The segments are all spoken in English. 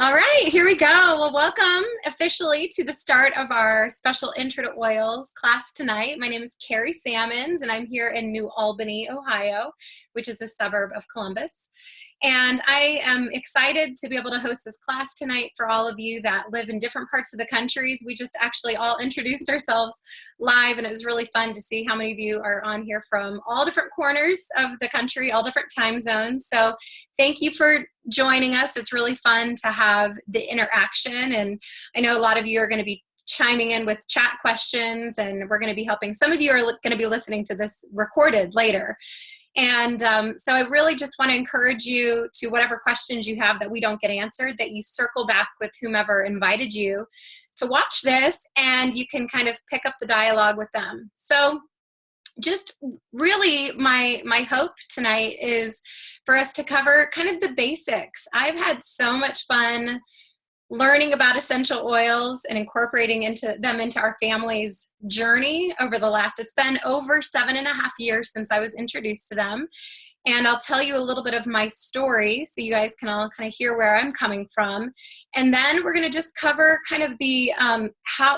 All right, here we go. Well, welcome officially to the start of our special Intro to Oils class tonight. My name is Carrie Sammons, and I'm here in New Albany, Ohio, which is a suburb of Columbus. And I am excited to be able to host this class tonight for all of you that live in different parts of the countries. We just actually all introduced ourselves live, and it was really fun to see how many of you are on here from all different corners of the country, all different time zones. So thank you for joining us. It's really fun to have the interaction, and I know a lot of you are going to be chiming in with chat questions, and we're going to be helping. Some of you are going to be listening to this recorded later. And so I really just want to encourage you to, whatever questions you have that we don't get answered, that you circle back with whomever invited you to watch this, and you can kind of pick up the dialogue with them. So just really my hope tonight is for us to cover kind of the basics. I've had so much fun learning about essential oils and incorporating them into our family's journey over the last, it's been over 7.5 years since I was introduced to them. And I'll tell you a little bit of my story so you guys can all kind of hear where I'm coming from. And then we're going to just cover kind of the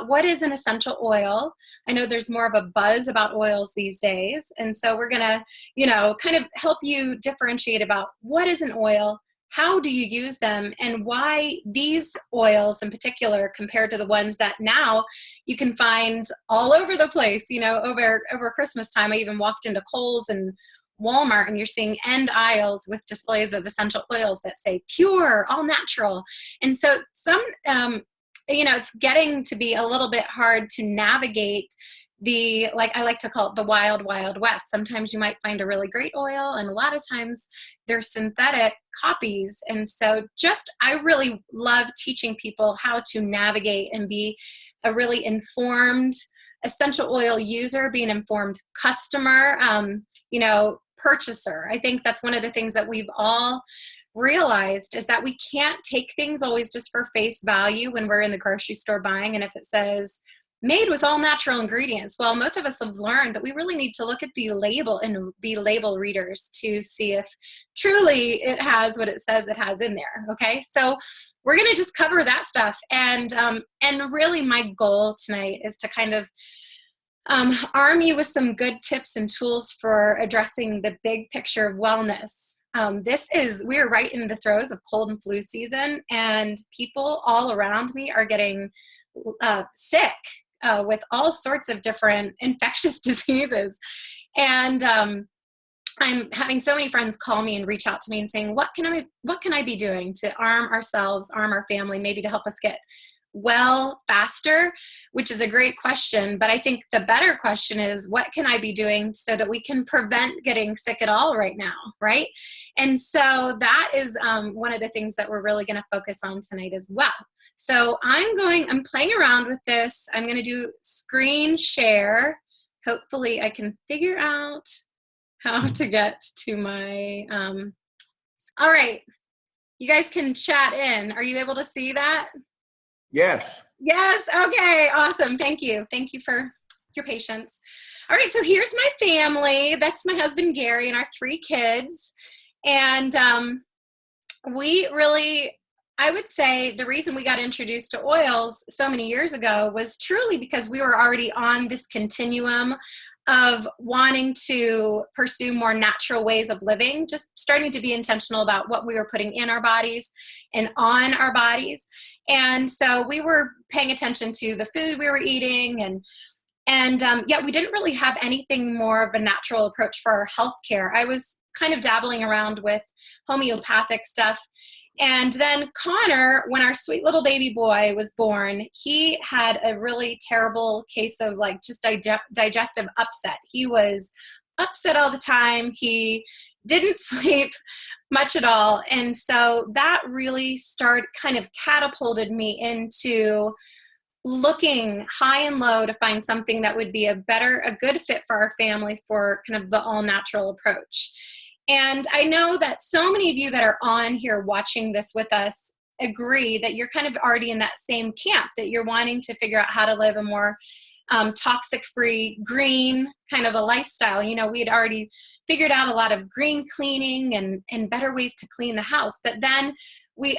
what is an essential oil. I know there's more of a buzz about oils these days. And so we're going to, kind of help you differentiate about what is an oil, how do you use them, and why these oils in particular compared to the ones that now you can find all over the place. Over Christmas time, I even walked into Kohl's and Walmart, and you're seeing end aisles with displays of essential oils that say pure, all natural. And so it's getting to be a little bit hard to navigate I like to call it the wild, wild west. Sometimes you might find a really great oil, and a lot of times they're synthetic copies. And so I really love teaching people how to navigate and be a really informed essential oil user, be an informed customer, purchaser. I think that's one of the things that we've all realized is that we can't take things always just for face value when we're in the grocery store buying. And if it says made with all natural ingredients, well, most of us have learned that we really need to look at the label and be label readers to see if truly it has what it says it has in there. Okay, so we're going to just cover that stuff, and really my goal tonight is to kind of arm you with some good tips and tools for addressing the big picture of wellness. We're right in the throes of cold and flu season, and people all around me are getting sick with all sorts of different infectious diseases. And I'm having so many friends call me and reach out to me and saying, what can I be doing to arm ourselves, arm our family, maybe to help us get well faster, which is a great question. But I think the better question is, what can I be doing so that we can prevent getting sick at all right now, right? And so that is one of the things that we're really going to focus on tonight as well. So I'm playing around with this. I'm going to do screen share. Hopefully I can figure out how to get to my, all right. You guys can chat in. Are you able to see that? Yes. Yes. Okay. Awesome. Thank you. Thank you for your patience. All right. So here's my family. That's my husband, Gary, and our 3 kids. And I would say the reason we got introduced to oils so many years ago was truly because we were already on this continuum of wanting to pursue more natural ways of living, just starting to be intentional about what we were putting in our bodies and on our bodies. And so we were paying attention to the food we were eating, and we didn't really have anything more of a natural approach for our healthcare. I was kind of dabbling around with homeopathic stuff. And then Connor, when our sweet little baby boy was born, he had a really terrible case of digestive upset. He was upset all the time. He didn't sleep much at all. And so that really kind of catapulted me into looking high and low to find something that would be a good fit for our family for kind of the all natural approach. And I know that so many of you that are on here watching this with us agree that you're kind of already in that same camp, that you're wanting to figure out how to live a more toxic-free, green kind of a lifestyle. We had already figured out a lot of green cleaning and better ways to clean the house. But then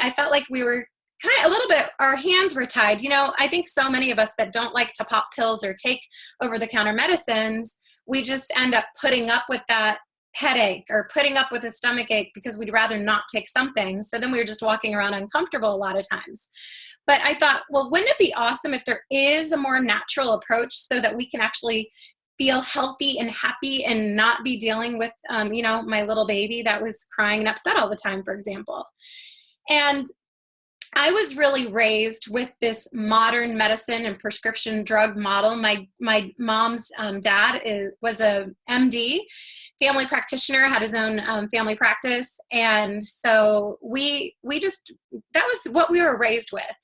I felt like we were kind of a little bit, our hands were tied. You know, I think so many of us that don't like to pop pills or take over-the-counter medicines, we just end up putting up with that headache or putting up with a stomach ache because we'd rather not take something. So then we were just walking around uncomfortable a lot of times. But I thought, well, wouldn't it be awesome if there is a more natural approach so that we can actually feel healthy and happy and not be dealing with, you know, my little baby that was crying and upset all the time, for example. And I was really raised with this modern medicine and prescription drug model. My mom's dad was a MD, family practitioner, had his own family practice, and so we just, that was what we were raised with.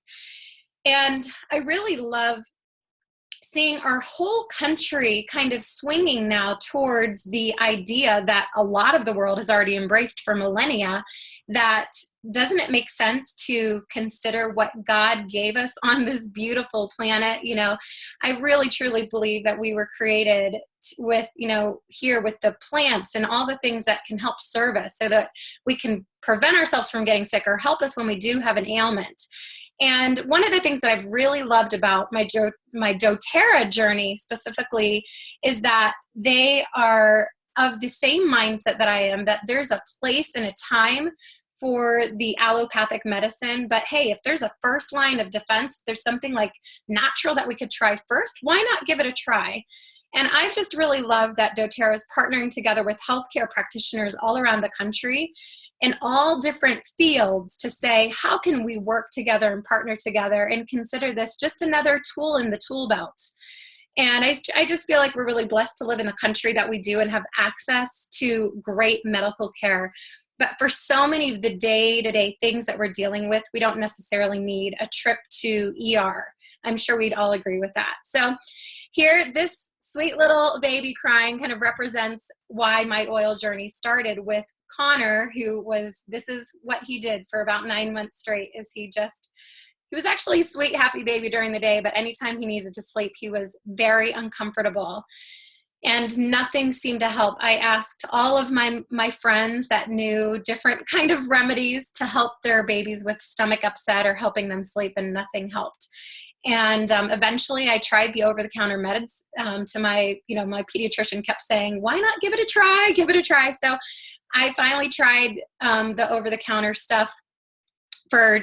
And I really love seeing our whole country kind of swinging now towards the idea that a lot of the world has already embraced for millennia, that doesn't it make sense to consider what God gave us on this beautiful planet? You know, I really truly believe that we were created with, you know, here with the plants and all the things that can help serve us so that we can prevent ourselves from getting sick or help us when we do have an ailment. And one of the things that I've really loved about my Doterra journey specifically is that they are of the same mindset that I am, that there's a place and a time for the allopathic medicine. But hey, if there's a first line of defense, if there's something like natural that we could try first, why not give it a try? And I've just really loved that Doterra is partnering together with healthcare practitioners all around the country in all different fields to say, how can we work together and partner together and consider this just another tool in the tool belt? And I just feel like we're really blessed to live in the country that we do and have access to great medical care. But for so many of the day-to-day things that we're dealing with, we don't necessarily need a trip to ER. I'm sure we'd all agree with that. So here, this sweet little baby crying kind of represents why my oil journey started with Connor, who was, this is what he did for about 9 months straight, is he was actually a sweet, happy baby during the day, but anytime he needed to sleep, he was very uncomfortable. And nothing seemed to help. I asked all of my friends that knew different kind of remedies to help their babies with stomach upset or helping them sleep, and nothing helped. And eventually I tried the over-the-counter meds. To my pediatrician kept saying, why not give it a try? Give it a try. So I finally tried the over-the-counter stuff for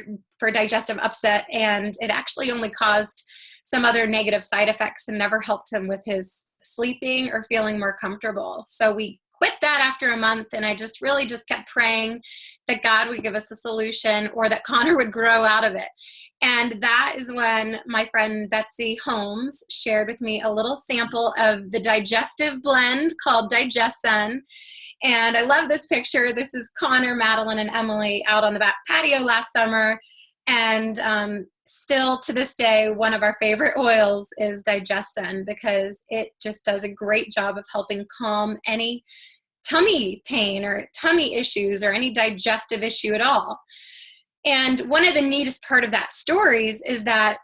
digestive upset, and it actually only caused some other negative side effects and never helped him with his sleeping or feeling more comfortable. So we quit that after a month, and I just really just kept praying that God would give us a solution or that Connor would grow out of it. And that is when my friend Betsy Holmes shared with me a little sample of the digestive blend called Digestion. And I love this picture. This is Connor, Madeline, and Emily out on the back patio last summer. And still to this day, one of our favorite oils is Digestion because it just does a great job of helping calm any tummy pain or tummy issues or any digestive issue at all. And one of the neatest part of that stories is that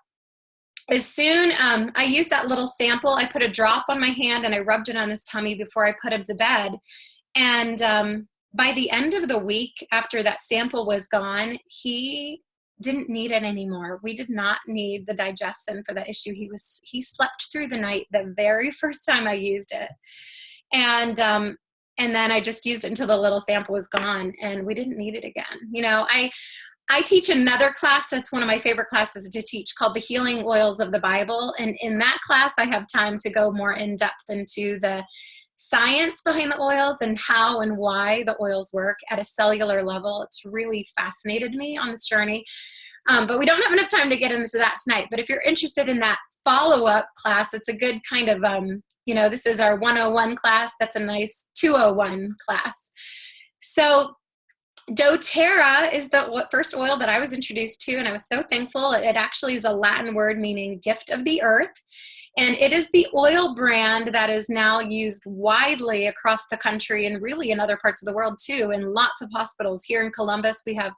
as soon I used that little sample, I put a drop on my hand and I rubbed it on his tummy before I put him to bed. And by the end of the week, after that sample was gone, he didn't need it anymore. We did not need the Digestion for that issue. He slept through the night the very first time I used it. And then I just used it until the little sample was gone, and we didn't need it again. You know, I teach another class that's one of my favorite classes to teach called the Healing Oils of the Bible. And in that class, I have time to go more in depth into the science behind the oils and how and why the oils work at a cellular level. It's really fascinated me on this journey. But we don't have enough time to get into that tonight. But if you're interested in that follow-up class, it's a good kind of, this is our 101 class. That's a nice 201 class. So Doterra is the first oil that I was introduced to, and I was so thankful. It actually is a Latin word meaning gift of the earth. And it is the oil brand that is now used widely across the country and really in other parts of the world too, in lots of hospitals. Here in Columbus, we have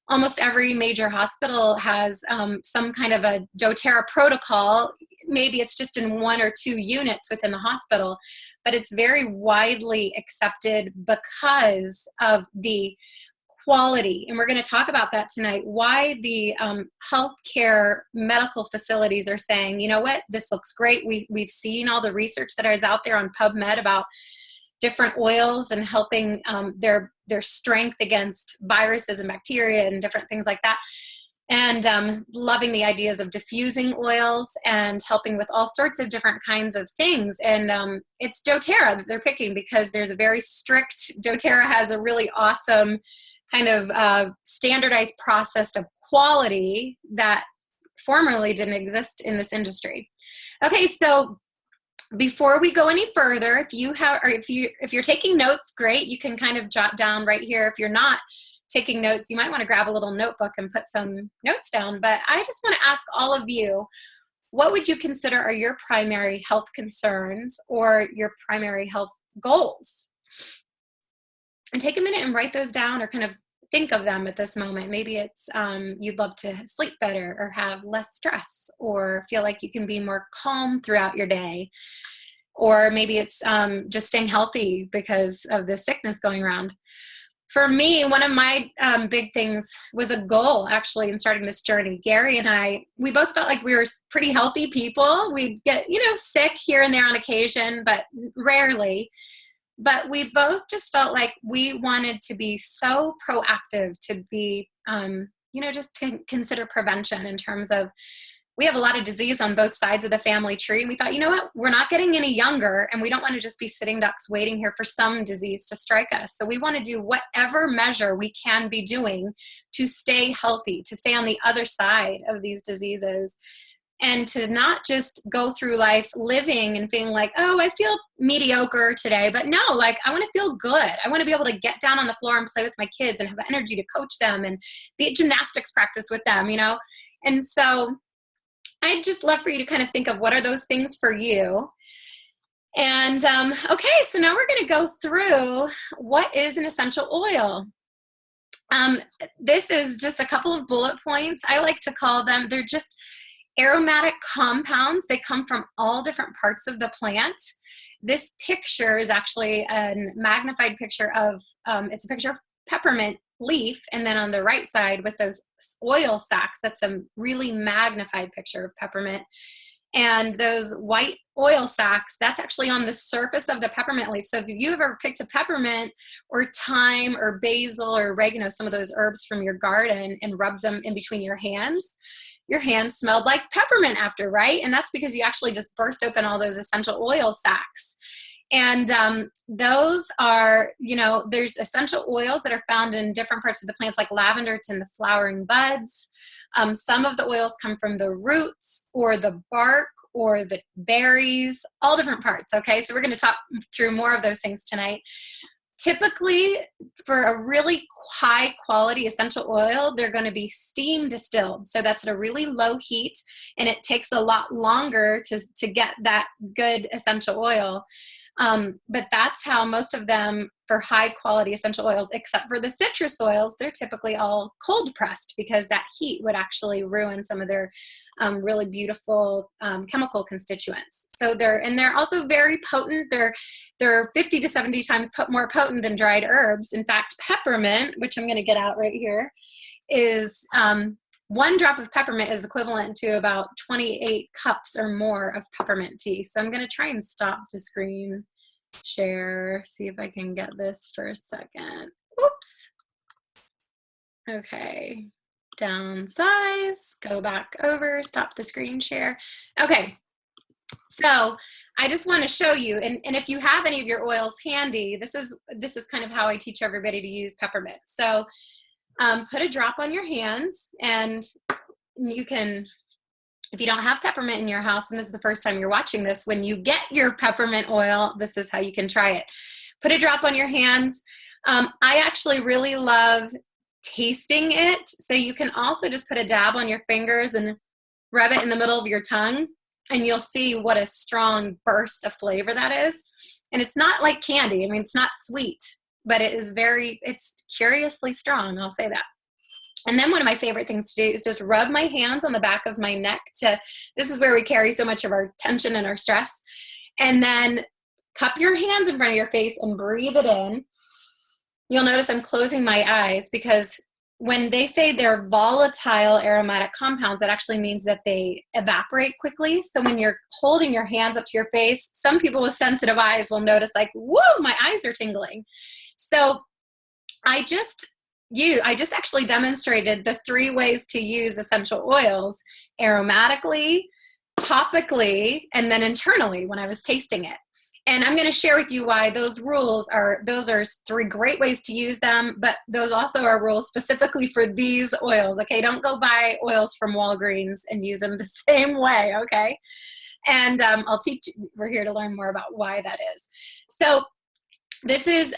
almost every major hospital has some kind of a Doterra protocol. Maybe it's just in 1 or 2 units within the hospital, but it's very widely accepted because of the quality. And we're going to talk about that tonight, why the healthcare medical facilities are saying, you know what, this looks great. We've seen all the research that is out there on PubMed about different oils and helping their strength against viruses and bacteria and different things like that. And loving the ideas of diffusing oils and helping with all sorts of different kinds of things. And it's Doterra that they're picking because there's a very strict, Doterra has a really awesome kind of standardized process of quality that formerly didn't exist in this industry. Okay, so before we go any further, if you're taking notes, great, you can kind of jot down right here. If you're not taking notes, you might want to grab a little notebook and put some notes down. But I just want to ask all of you, what would you consider are your primary health concerns or your primary health goals? And take a minute and write those down or kind of think of them at this moment. Maybe it's you'd love to sleep better or have less stress or feel like you can be more calm throughout your day. Or maybe it's just staying healthy because of the sickness going around. For me, one of my big things was a goal, actually, in starting this journey. Gary and I, we both felt like we were pretty healthy people. We'd get, sick here and there on occasion, but rarely. But we both just felt like we wanted to be so proactive, to be, just to consider prevention in terms of, we have a lot of disease on both sides of the family tree. And we thought, you know what, we're not getting any younger and we don't want to just be sitting ducks waiting here for some disease to strike us. So we want to do whatever measure we can be doing to stay healthy, to stay on the other side of these diseases, and to not just go through life living and feeling like, oh, I feel mediocre today. But no, like, I want to feel good. I want to be able to get down on the floor and play with my kids and have energy to coach them and be at gymnastics practice with them, And so I'd just love for you to kind of think of what are those things for you. And okay, so now we're going to go through what is an essential oil. This is just a couple of bullet points. I like to call them, they're just aromatic compounds. They come from all different parts of the plant. This picture is actually a magnified picture of, it's a picture of peppermint leaf, and then on the right side with those oil sacs, that's a really magnified picture of peppermint. And those white oil sacs, that's actually on the surface of the peppermint leaf. So if you've ever picked a peppermint or thyme or basil or oregano, some of those herbs from your garden, and rubbed them in between your hands smelled like peppermint after, right? And that's because you actually just burst open all those essential oil sacs. And those are, there's essential oils that are found in different parts of the plants, like lavender, it's in the flowering buds. Some of the oils come from the roots or the bark or the berries, all different parts, okay? So we're going to talk through more of those things tonight. Typically, for a really high quality essential oil, they're going to be steam distilled. So that's at a really low heat, and it takes a lot longer to get that good essential oil. But that's how most of them, for high quality essential oils, except for the citrus oils, they're typically all cold pressed because that heat would actually ruin some of their really beautiful chemical constituents. So they're also very potent. They're 50 to 70 times more potent than dried herbs. In fact, peppermint, which I'm going to get out right here, is one drop of peppermint is equivalent to about 28 cups or more of peppermint tea. So I'm going to try and stop the screen share, see if I can get this for a second. Oops. Okay. Downsize, go back over, stop the screen share. Okay. So I just want to show you, and if you have any of your oils handy, this is kind of how I teach everybody to use peppermint. So put a drop on your hands, and you can, if you don't have peppermint in your house, and this is the first time you're watching this, when you get your peppermint oil, this is how you can try it. Put a drop on your hands. I actually really love tasting it. So you can also just put a dab on your fingers and rub it in the middle of your tongue, and you'll see what a strong burst of flavor that is. And it's not like candy. I mean, it's not sweet, but it's curiously strong, I'll say that. And then one of my favorite things to do is just rub my hands on the back of my neck. This is where we carry so much of our tension and our stress. And then cup your hands in front of your face and breathe it in. You'll notice I'm closing my eyes because when they say they're volatile aromatic compounds, that actually means that they evaporate quickly. So when you're holding your hands up to your face, some people with sensitive eyes will notice like, whoa, my eyes are tingling. So I just actually demonstrated the 3 ways to use essential oils: aromatically, topically, and then internally when I was tasting it. And I'm going to share with you why those are 3 great ways to use them, but those also are rules specifically for these oils, okay? Don't go buy oils from Walgreens and use them the same way, okay? And I'll teach you, we're here to learn more about why that is. So this is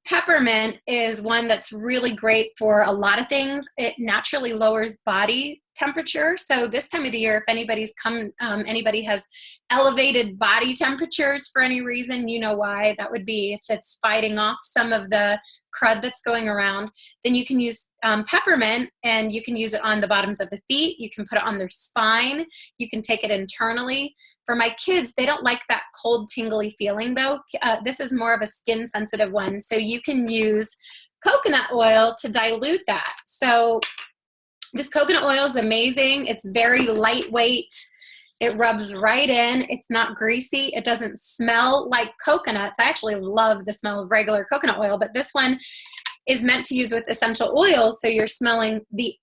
peppermint is one that's really great for a lot of things. It naturally lowers body temperature. So this time of the year, if anybody has elevated body temperatures for any reason, you know why that would be. If it's fighting off some of the crud that's going around, then you can use peppermint, and you can use it on the bottoms of the feet. You can put it on their spine. You can take it internally. For my kids, they don't like that cold, tingly feeling though. This is more of a skin sensitive one. So you can use coconut oil to dilute that. So this coconut oil is amazing. It's very lightweight. It rubs right in. It's not greasy. It doesn't smell like coconuts. I actually love the smell of regular coconut oil, but this one is meant to use with essential oils. So you're smelling the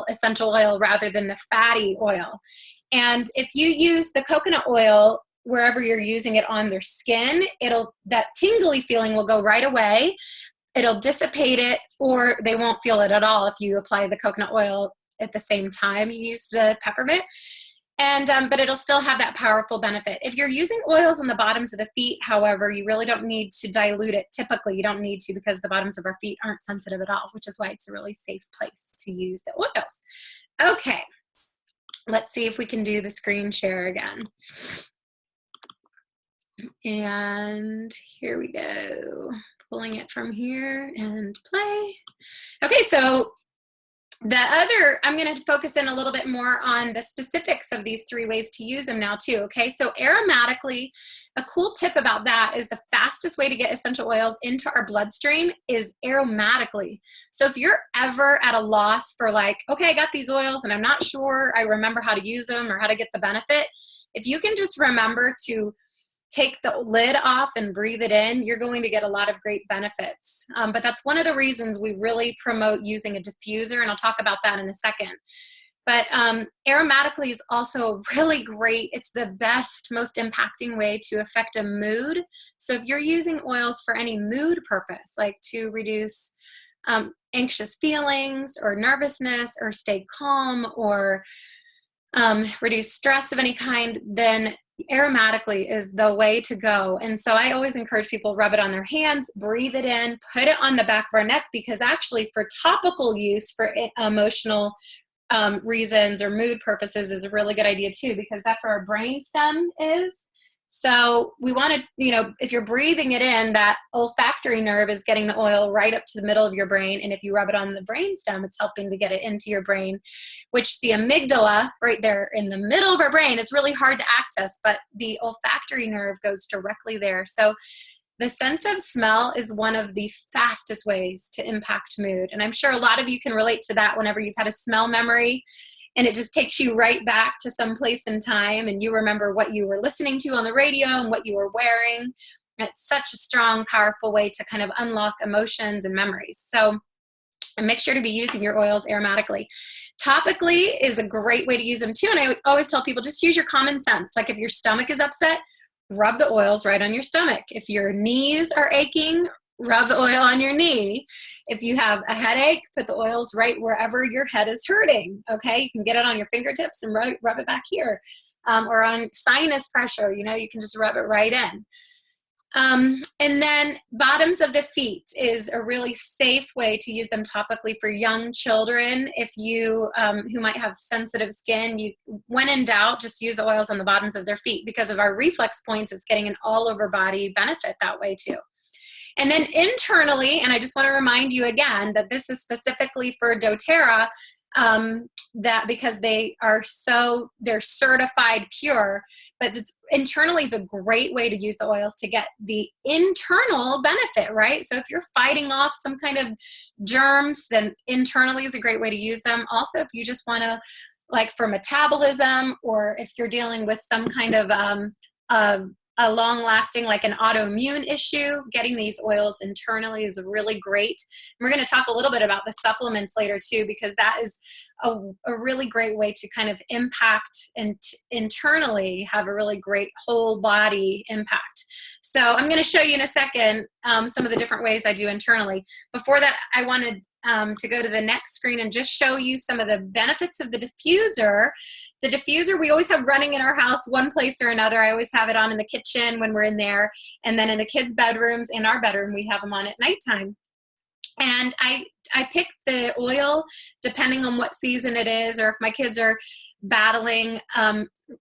essential oil rather than the fatty oil. And if you use the coconut oil wherever you're using it on their skin, that tingly feeling will go right away. It'll dissipate it, or they won't feel it at all if you apply the coconut oil at the same time you use the peppermint. And but it'll still have that powerful benefit. If you're using oils on the bottoms of the feet, however, you really don't need to dilute it. Typically, you don't need to, because the bottoms of our feet aren't sensitive at all, which is why it's a really safe place to use the oils. Okay, let's see if we can do the screen share again. And here we go. Pulling it from here and play. Okay, so I'm going to focus in a little bit more on the specifics of these 3 ways to use them now too, okay? So aromatically, a cool tip about that is the fastest way to get essential oils into our bloodstream is aromatically. So if you're ever at a loss for like, okay, I got these oils and I'm not sure I remember how to use them or how to get the benefit, if you can just remember to take the lid off and breathe it in, you're going to get a lot of great benefits. But that's one of the reasons we really promote using a diffuser, and I'll talk about that in a second. But aromatically is also really great. It's the best, most impacting way to affect a mood. So if you're using oils for any mood purpose, like to reduce anxious feelings or nervousness or stay calm or reduce stress of any kind, then aromatically is the way to go. And so I always encourage people, rub it on their hands, breathe it in, put it on the back of our neck, because actually for topical use for emotional reasons or mood purposes is a really good idea too, because that's where our brain stem is. So we want to, if you're breathing it in, that olfactory nerve is getting the oil right up to the middle of your brain. And if you rub it on the brain stem, it's helping to get it into your brain, which the amygdala right there in the middle of our brain is really hard to access, but the olfactory nerve goes directly there. So the sense of smell is one of the fastest ways to impact mood. And I'm sure a lot of you can relate to that whenever you've had a smell memory and it just takes you right back to some place in time and you remember what you were listening to on the radio and what you were wearing. It's such a strong, powerful way to kind of unlock emotions and memories. So make sure to be using your oils aromatically. Topically is a great way to use them too. And I always tell people, just use your common sense. Like if your stomach is upset, rub the oils right on your stomach. If your knees are aching, rub the oil on your knee. If you have a headache, put the oils right wherever your head is hurting, okay? You can get it on your fingertips and rub it back here. Or on sinus pressure, you can just rub it right in. And then bottoms of the feet is a really safe way to use them topically for young children. If you, who might have sensitive skin, when in doubt, just use the oils on the bottoms of their feet. Because of our reflex points, it's getting an all over body benefit that way too. And then internally, and I just want to remind you again that this is specifically for Doterra, that because they're certified pure, but internally is a great way to use the oils to get the internal benefit, right? So if you're fighting off some kind of germs, then internally is a great way to use them. Also, if you just want to, like for metabolism, or if you're dealing with some kind of a long-lasting, like an autoimmune issue, getting these oils internally is really great. And we're going to talk a little bit about the supplements later too, because that is a really great way to kind of impact and internally have a really great whole body impact. So I'm going to show you in a second some of the different ways I do internally. Before that, I wanted to go to the next screen and just show you some of the benefits of the diffuser. The diffuser we always have running in our house, one place or another. I always have it on in the kitchen when we're in there, and then in the kids' bedrooms, in our bedroom, we have them on at nighttime. And I pick the oil depending on what season it is, or if my kids are battling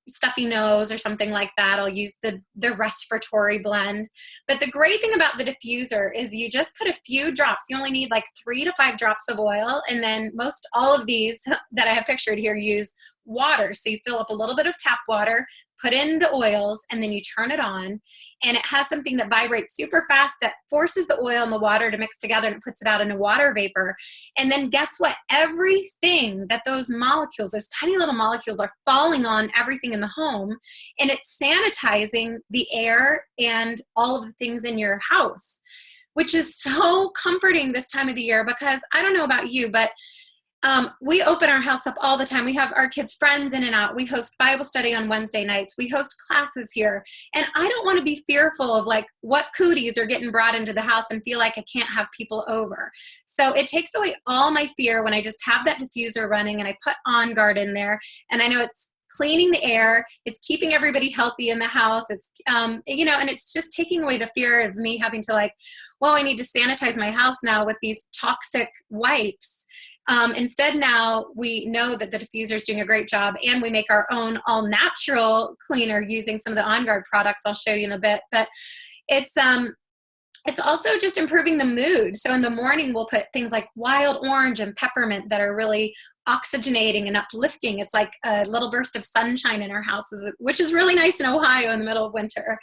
stuffy nose or something like that, I'll use the respiratory blend. But the great thing about the diffuser is you just put a few drops. You only need like 3 to 5 drops of oil, and then most all of these that I have pictured here use water. So you fill up a little bit of tap water, put in the oils, and then you turn it on, and it has something that vibrates super fast that forces the oil and the water to mix together, and it puts it out in a water vapor. And then guess what? Everything that those molecules, those tiny little molecules, are falling on everything in the home, and it's sanitizing the air and all of the things in your house, which is so comforting this time of the year. Because I don't know about you, but we open our house up all the time. We have our kids' friends in and out. We host Bible study on Wednesday nights. We host classes here. And I don't want to be fearful of like what cooties are getting brought into the house and feel like I can't have people over. So it takes away all my fear when I just have that diffuser running and I put On Guard in there. And I know it's cleaning the air. It's keeping everybody healthy in the house. It's, and it's just taking away the fear of me having to like, well, I need to sanitize my house now with these toxic wipes. Instead, now we know that the diffuser is doing a great job, and we make our own all-natural cleaner using some of the On Guard products I'll show you in a bit. But it's also just improving the mood. So in the morning, we'll put things like wild orange and peppermint that are really oxygenating and uplifting. It's like a little burst of sunshine in our house, which is really nice in Ohio in the middle of winter.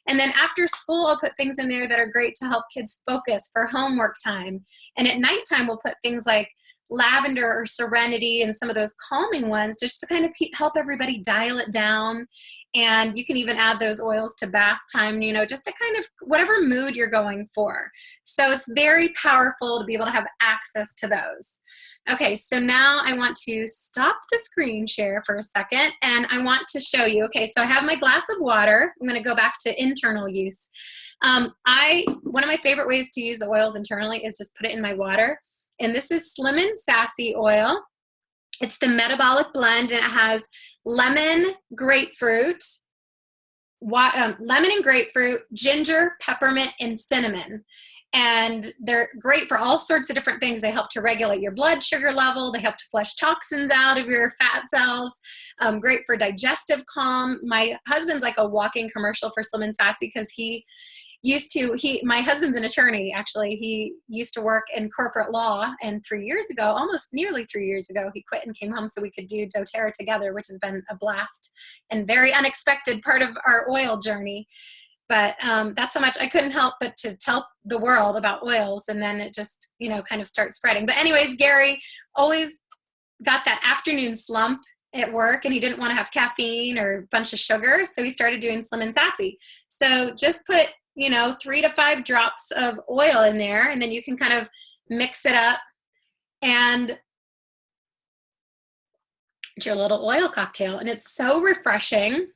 And then after school, I'll put things in there that are great to help kids focus for homework time. And at nighttime, we'll put things like lavender or serenity and some of those calming ones just to kind of help everybody dial it down. And you can even add those oils to bath time, just to kind of whatever mood you're going for. So it's very powerful to be able to have access to those. Okay, so now I want to stop the screen share for a second, and I want to show you. Okay, so I have my glass of water. I'm going to go back to internal use. One of my favorite ways to use the oils internally is just put it in my water. And this is Slim and Sassy oil. It's the metabolic blend, and it has lemon, grapefruit, ginger, peppermint, and cinnamon. And they're great for all sorts of different things. They help to regulate your blood sugar level. They help to flush toxins out of your fat cells. Great for digestive calm. My husband's like a walking commercial for Slim and Sassy because my husband's an attorney, actually. He used to work in corporate law, and nearly 3 years ago, he quit and came home so we could do Doterra together, which has been a blast and very unexpected part of our oil journey. But that's how much I couldn't help but to tell the world about oils, and then it just, kind of starts spreading. But anyways, Gary always got that afternoon slump at work, and he didn't want to have caffeine or a bunch of sugar, so he started doing Slim and Sassy. So just put 3 to 5 drops of oil in there, and then you can kind of mix it up, and it's your little oil cocktail. And it's so refreshing.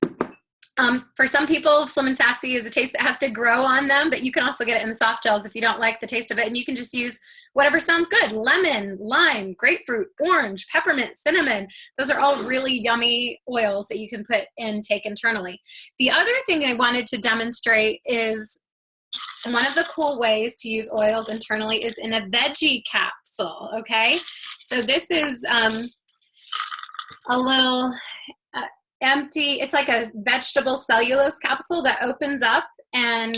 For some people, Slim and Sassy is a taste that has to grow on them, but you can also get it in the soft gels if you don't like the taste of it. And you can just use whatever sounds good. Lemon, lime, grapefruit, orange, peppermint, cinnamon. Those are all really yummy oils that you can put and take internally. The other thing I wanted to demonstrate is one of the cool ways to use oils internally is in a veggie capsule, okay? So this is a little empty, it's like a vegetable cellulose capsule that opens up, and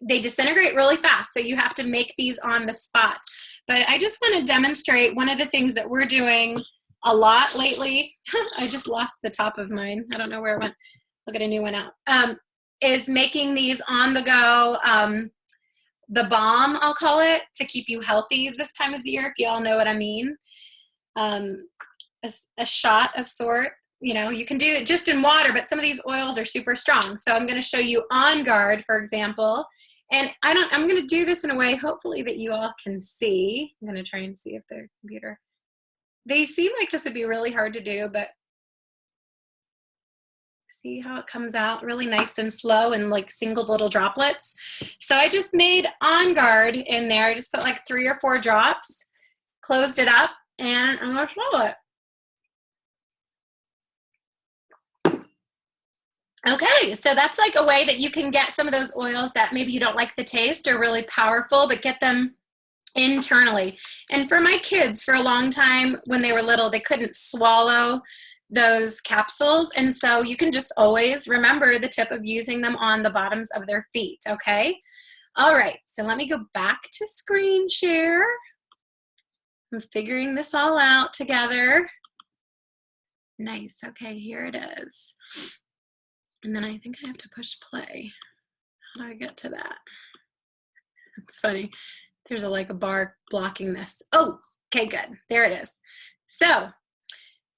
they disintegrate really fast, so you have to make these on the spot. But I just want to demonstrate one of the things that we're doing a lot lately, I just lost the top of mine. I don't know where it went. I'll get a new one out. Is making these on the go, the balm, I'll call it, to keep you healthy this time of the year, if you all know what I mean. A shot of sort, you know, you can do it just in water, but some of these oils are super strong. So I'm going to show you On Guard, for example. And I'm going to do this in a way, hopefully, that you all can see. I'm going to try and see if the computer, they seem like this would be really hard to do, but see how it comes out really nice and slow and like single little droplets. So I just made On Guard in there. I just put like 3 or 4 drops, closed it up, and I'm going to swallow it. Okay, so that's like a way that you can get some of those oils that maybe you don't like the taste or really powerful, but get them internally. And for my kids, for a long time when they were little, they couldn't swallow those capsules. And so you can just always remember the tip of using them on the bottoms of their feet, okay? All right, so let me go back to screen share. I'm figuring this all out together. Nice, okay, here it is. And then I think I have to push play. How do I get to that? It's funny. There's like a bar blocking this. Oh, okay, good. There it is. So,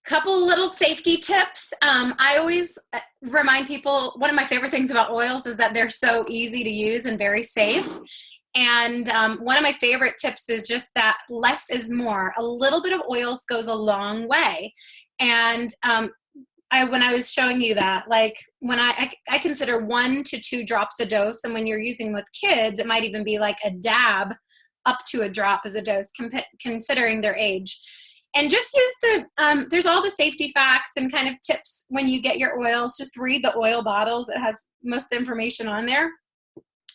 couple little safety tips. I always remind people, one of my favorite things about oils is that they're so easy to use and very safe. And one of my favorite tips is just that less is more. A little bit of oils goes a long way. And when I was showing you that, like when I consider 1 to 2 drops a dose, and when you're using with kids, it might even be like a dab up to a drop as a dose, considering their age. And just use there's all the safety facts and kind of tips when you get your oils. Just read the oil bottles. It has most of the information on there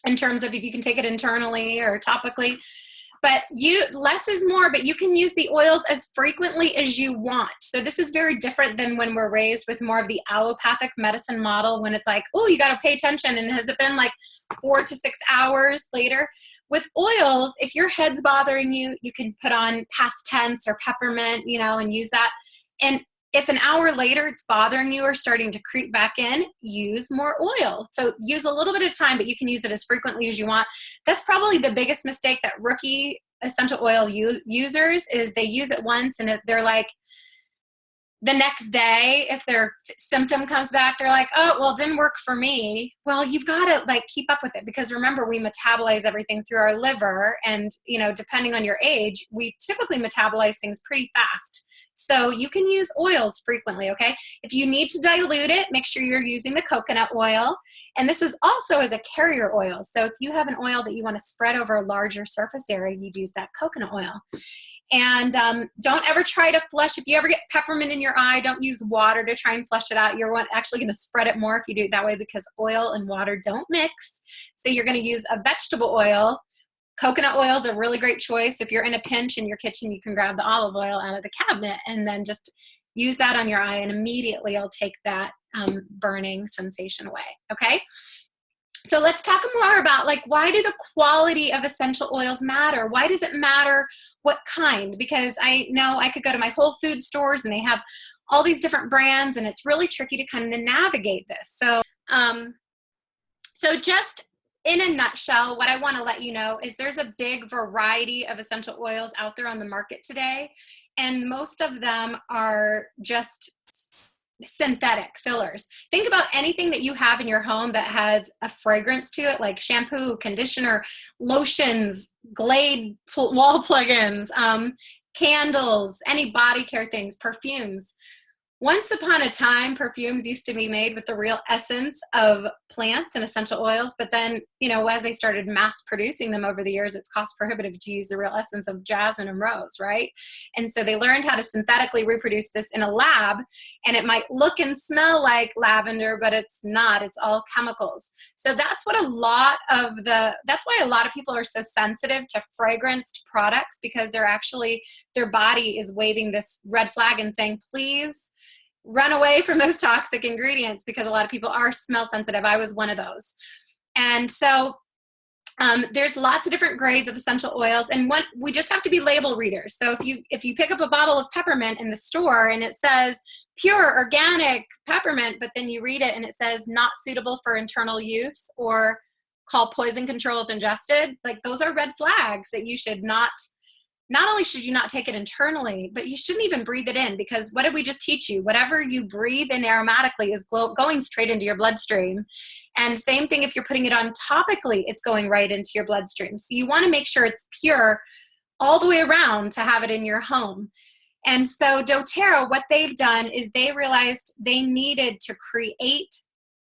in terms of if you can take it internally or topically. But less is more, but you can use the oils as frequently as you want. So this is very different than when we're raised with more of the allopathic medicine model, when it's like, oh, you got to pay attention. And has it been like 4 to 6 hours later? With oils, if your head's bothering you, you can put on past tense or peppermint, you know, and use that. And if an hour later it's bothering you or starting to creep back in, use more oil. So use a little bit of time, but you can use it as frequently as you want. That's probably the biggest mistake that rookie essential oil users is they use it once and they're like, the next day, if their symptom comes back, they're like, oh, well, it didn't work for me. Well, you've got to like keep up with it, because remember, we metabolize everything through our liver. And, you know, depending on your age, we typically metabolize things pretty fast. So you can use oils frequently, okay? If you need to dilute it, make sure you're using the coconut oil. And this is also as a carrier oil. So if you have an oil that you want to spread over a larger surface area, you'd use that coconut oil. And don't ever try to flush. If you ever get peppermint in your eye, don't use water to try and flush it out. You're actually going to spread it more if you do it that way, because oil and water don't mix. So you're going to use a vegetable oil. Coconut oil is a really great choice. If you're in a pinch in your kitchen, you can grab the olive oil out of the cabinet and then just use that on your eye, and immediately it'll take that burning sensation away, okay? So let's talk more about, like, why do the quality of essential oils matter? Why does it matter what kind? Because I know I could go to my Whole Food stores and they have all these different brands, and it's really tricky to kind of navigate this. So just in a nutshell, what I want to let you know is there's a big variety of essential oils out there on the market today, and most of them are just synthetic fillers. Think about anything that you have in your home that has a fragrance to it, like shampoo, conditioner, lotions, Glade wall plugins, candles, any body care things, perfumes. Once upon a time, perfumes used to be made with the real essence of plants and essential oils, but then, you know, as they started mass producing them over the years, it's cost prohibitive to use the real essence of jasmine and rose, right? And so they learned how to synthetically reproduce this in a lab, and it might look and smell like lavender, but it's not. It's all chemicals. So that's why a lot of people are so sensitive to fragranced products, because their body is waving this red flag and saying, please run away from those toxic ingredients, because a lot of people are smell sensitive. I was one of those. And so There's lots of different grades of essential oils, and we just have to be label readers. So if you pick up a bottle of peppermint in the store and it says pure organic peppermint, but then you read it and it says not suitable for internal use or call poison control if ingested, like those are red flags that you should not only should you not take it internally, but you shouldn't even breathe it in, because what did we just teach you? Whatever you breathe in aromatically is going straight into your bloodstream. And same thing if you're putting it on topically, it's going right into your bloodstream. So you want to make sure it's pure all the way around to have it in your home. And so Doterra, what they've done is they realized they needed to create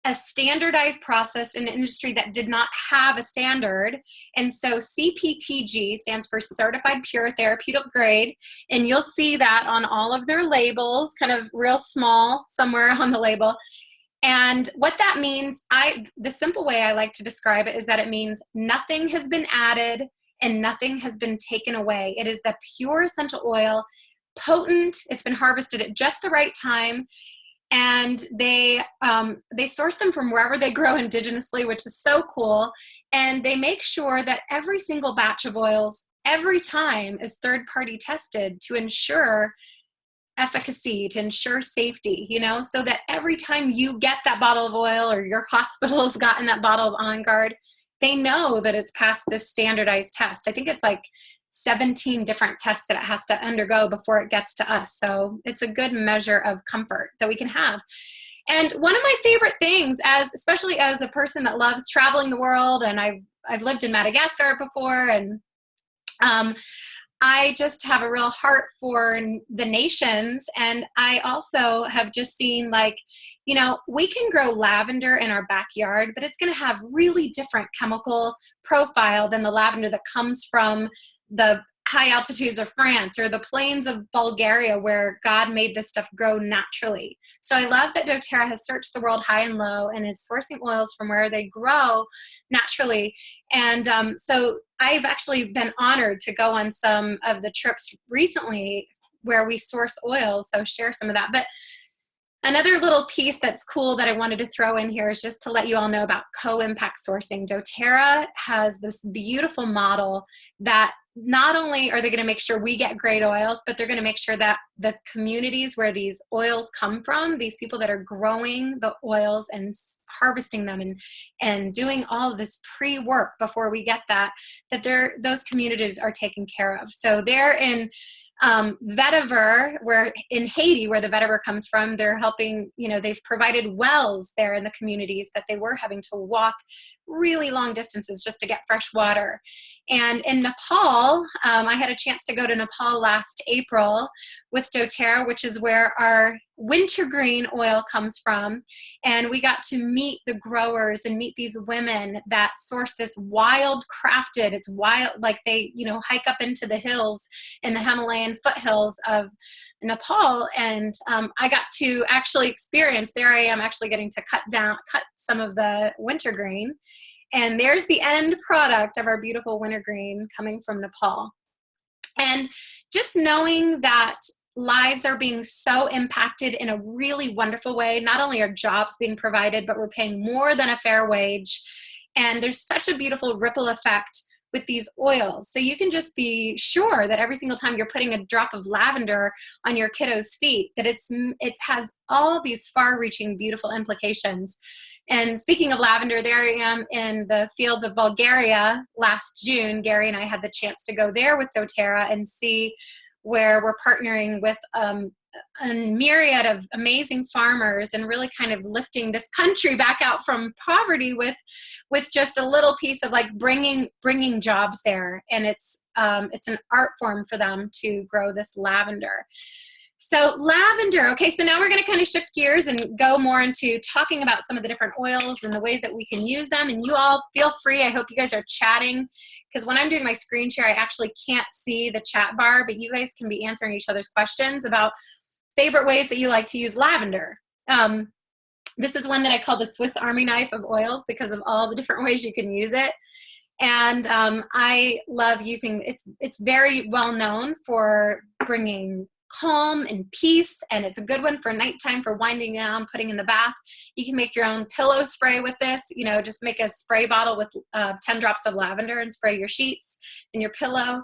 a standardized process in an industry that did not have a standard. And so CPTG stands for Certified Pure Therapeutic Grade. And you'll see that on all of their labels, kind of real small somewhere on the label. And what that means, the simple way I like to describe it is that it means nothing has been added and nothing has been taken away. It is the pure essential oil, potent, it's been harvested at just the right time. And they source them from wherever they grow indigenously, which is so cool. And they make sure that every single batch of oils, every time, is third-party tested to ensure efficacy, to ensure safety, so that every time you get that bottle of oil or your hospital has gotten that bottle of On Guard, they know that it's passed this standardized test. I think it's like 17 different tests that it has to undergo before it gets to us. So it's a good measure of comfort that we can have. And one of my favorite things, especially as a person that loves traveling the world, and I've lived in Madagascar before, and I just have a real heart for the nations. And I also have just seen, we can grow lavender in our backyard, but it's going to have really different chemical profile than the lavender that comes from the high altitudes of France or the plains of Bulgaria, where God made this stuff grow naturally. So I love that Doterra has searched the world high and low and is sourcing oils from where they grow naturally. And so I've actually been honored to go on some of the trips recently where we source oils, so share some of that. But another little piece that's cool that I wanted to throw in here is just to let you all know about co-impact sourcing. Doterra has this beautiful model that not only are they going to make sure we get great oils, but they're going to make sure that the communities where these oils come from, these people that are growing the oils and harvesting them and doing all of this pre-work before we get that those communities are taken care of. So they're in vetiver, where in Haiti, where the vetiver comes from, they're helping, they've provided wells there in the communities that they were having to walk really long distances just to get fresh water. And in Nepal, I had a chance to go to Nepal last April with Doterra, which is where our wintergreen oil comes from. And we got to meet the growers and meet these women that source this it's wild, like they, hike up into the hills in the Himalayan foothills of Nepal. And I got to actually experience, there I am actually getting to cut some of the wintergreen. And there's the end product of our beautiful wintergreen coming from Nepal. And just knowing that lives are being so impacted in a really wonderful way. Not only are jobs being provided, but we're paying more than a fair wage. And there's such a beautiful ripple effect with these oils. So you can just be sure that every single time you're putting a drop of lavender on your kiddo's feet, that it has all these far-reaching, beautiful implications. And speaking of lavender, there I am in the fields of Bulgaria last June. Gary and I had the chance to go there with Doterra and see where we're partnering with a myriad of amazing farmers and really kind of lifting this country back out from poverty with just a little piece of bringing jobs there. And it's an art form for them to grow this lavender. So lavender, okay, so now we're going to kind of shift gears and go more into talking about some of the different oils and the ways that we can use them. And you all feel free. I hope you guys are chatting, because when I'm doing my screen share, I actually can't see the chat bar, but you guys can be answering each other's questions about favorite ways that you like to use lavender. This is one that I call the Swiss Army knife of oils because of all the different ways you can use it. And I love using, it's very well known for bringing calm and peace, and it's a good one for nighttime for winding down, putting in the bath. You can make your own pillow spray with this. You know, just make a spray bottle with 10 drops of lavender and spray your sheets and your pillow.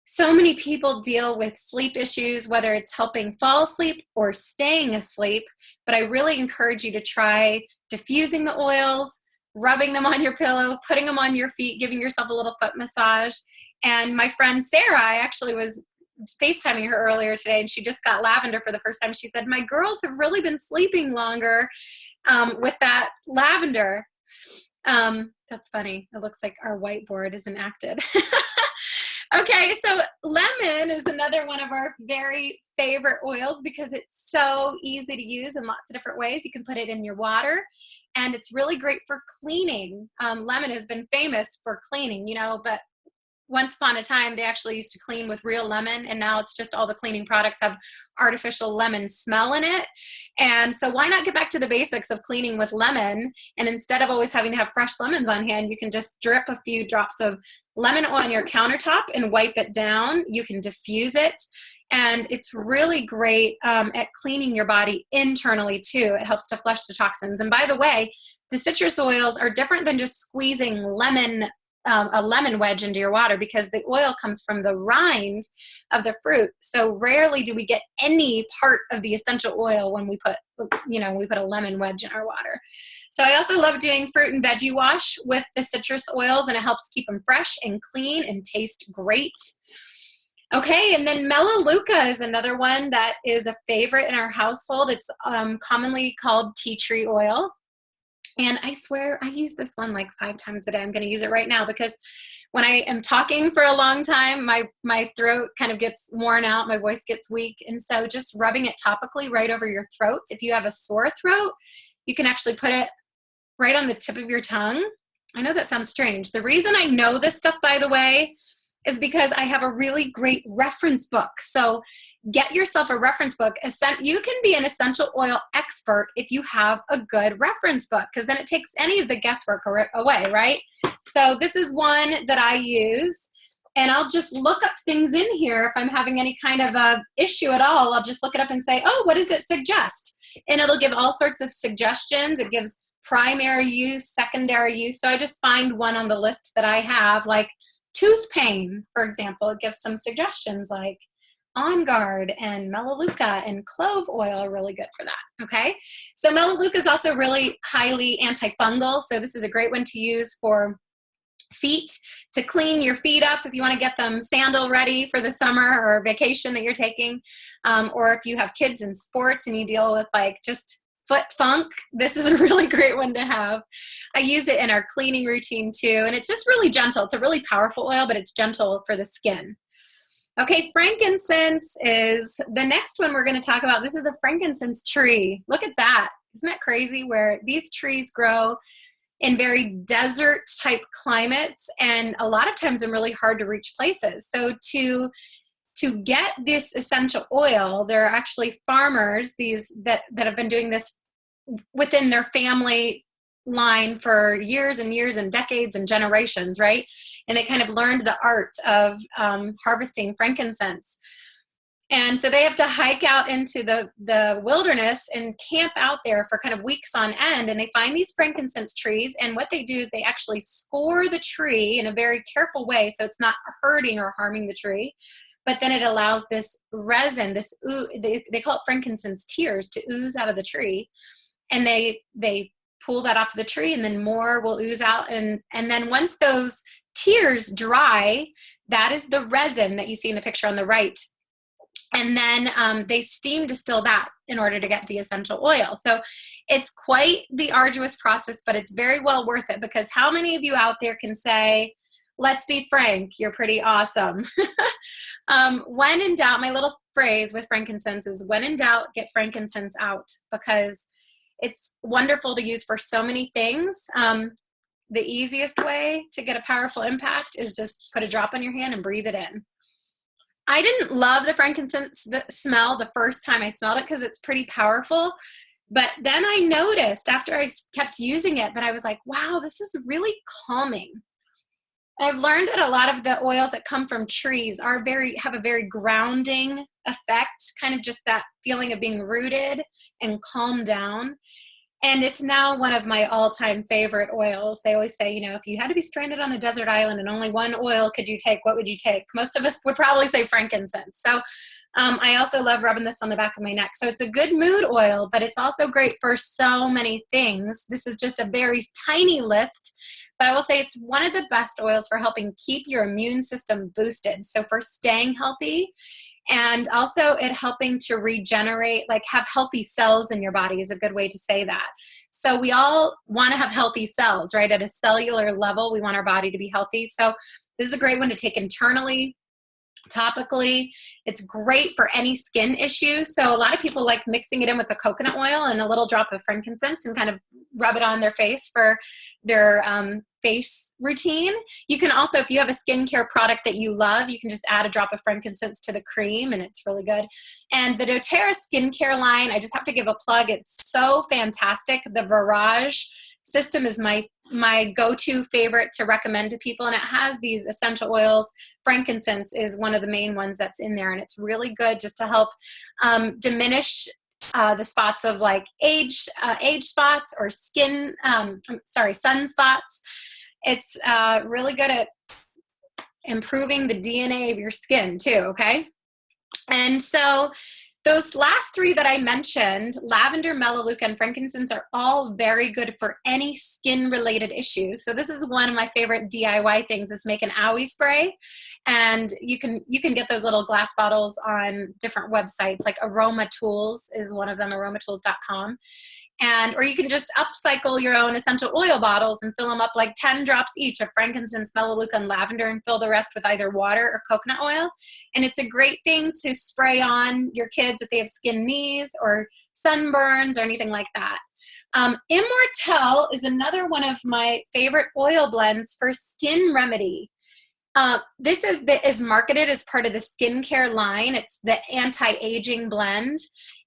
So many people deal with sleep issues, whether it's helping fall asleep or staying asleep, but I really encourage you to try diffusing the oils, rubbing them on your pillow, putting them on your feet, giving yourself a little foot massage. And my friend Sarah, I actually was FaceTiming her earlier today, and she just got lavender for the first time. She said, my girls have really been sleeping longer with that lavender. That's funny. It looks like our whiteboard is enacted. Okay, so lemon is another one of our very favorite oils because it's so easy to use in lots of different ways. You can put it in your water, and it's really great for cleaning. Lemon has been famous for cleaning, you know, but once upon a time, they actually used to clean with real lemon, and now it's just all the cleaning products have artificial lemon smell in it. And so why not get back to the basics of cleaning with lemon? And instead of always having to have fresh lemons on hand, you can just drip a few drops of lemon oil on your countertop and wipe it down. You can diffuse it. And it's really great at cleaning your body internally too. It helps to flush the toxins. And by the way, the citrus oils are different than just squeezing a lemon wedge into your water, because the oil comes from the rind of the fruit. So rarely do we get any part of the essential oil when we put a lemon wedge in our water. So I also love doing fruit and veggie wash with the citrus oils, and it helps keep them fresh and clean and taste great. Okay, and then Melaleuca is another one that is a favorite in our household. It's commonly called tea tree oil. And I swear I use this one like 5 times a day. I'm going to use it right now because when I am talking for a long time, my throat kind of gets worn out. My voice gets weak. And so just rubbing it topically right over your throat. If you have a sore throat, you can actually put it right on the tip of your tongue. I know that sounds strange. The reason I know this stuff, by the way, is because I have a really great reference book. So get yourself a reference book. You can be an essential oil expert if you have a good reference book, because then it takes any of the guesswork away, right? So this is one that I use, and I'll just look up things in here. If I'm having any kind of a issue at all, I'll just look it up and say, oh, what does it suggest? And it'll give all sorts of suggestions. It gives primary use, secondary use. So I just find one on the list that I have, like tooth pain, for example. It gives some suggestions like On Guard and Melaleuca and clove oil are really good for that, okay? So Melaleuca is also really highly antifungal, so this is a great one to use for feet, to clean your feet up if you want to get them sandal ready for the summer or vacation that you're taking, or if you have kids in sports and you deal with like just foot funk, this is a really great one to have. I use it in our cleaning routine too, and it's just really gentle. It's a really powerful oil, but it's gentle for the skin. Okay, frankincense is the next one we're going to talk about. This is a frankincense tree. Look at that. Isn't that crazy? Where these trees grow in very desert type climates and a lot of times in really hard to reach places. So to get this essential oil, there are actually farmers that have been doing this within their family line for years and years and decades and generations, right? And they kind of learned the art of harvesting frankincense. And so they have to hike out into the wilderness and camp out there for kind of weeks on end. And they find these frankincense trees. And what they do is they actually score the tree in a very careful way so it's not hurting or harming the tree. But then it allows this resin, they call it frankincense tears, to ooze out of the tree. And they pull that off the tree, and then more will ooze out. And then once those tears dry, that is the resin that you see in the picture on the right. And then they steam distill that in order to get the essential oil. So it's quite the arduous process, but it's very well worth it, because how many of you out there can say, let's be frank, you're pretty awesome. When in doubt, my little phrase with frankincense is, when in doubt, get frankincense out, because it's wonderful to use for so many things. The easiest way to get a powerful impact is just put a drop on your hand and breathe it in. I didn't love the frankincense smell the first time I smelled it because it's pretty powerful. But then I noticed after I kept using it that I was like, wow, this is really calming. I've learned that a lot of the oils that come from trees have a very grounding effect, kind of just that feeling of being rooted and calmed down. And it's now one of my all-time favorite oils. They always say, you know, if you had to be stranded on a desert island and only one oil could you take, what would you take? Most of us would probably say frankincense. So I also love rubbing this on the back of my neck. So it's a good mood oil, but it's also great for so many things. This is just a very tiny list, but I will say it's one of the best oils for helping keep your immune system boosted. So for staying healthy, and also it helping to regenerate, like have healthy cells in your body is a good way to say that. So we all want to have healthy cells, right? At a cellular level, we want our body to be healthy. So this is a great one to take internally, topically. It's great for any skin issue. So a lot of people like mixing it in with the coconut oil and a little drop of frankincense and kind of rub it on their face for their face routine. You can also, if you have a skincare product that you love, you can just add a drop of frankincense to the cream and it's really good. And the Doterra skincare line, I just have to give a plug. It's so fantastic. The Virage system is my go-to favorite to recommend to people, and it has these essential oils. Frankincense is one of the main ones that's in there, and it's really good just to help diminish the spots of like age spots or sun spots. It's really good at improving the DNA of your skin too, okay? And so those last three that I mentioned, lavender, melaleuca, and frankincense, are all very good for any skin-related issues. So this is one of my favorite DIY things, is make an owie spray. And you can get those little glass bottles on different websites, like Aroma Tools is one of them, aromatools.com. Or you can just upcycle your own essential oil bottles and fill them up like 10 drops each of frankincense, melaleuca, and lavender, and fill the rest with either water or coconut oil. And it's a great thing to spray on your kids if they have skin knees or sunburns or anything like that. Immortelle is another one of my favorite oil blends for skin remedy. This is marketed as part of the skincare line. It's the anti-aging blend.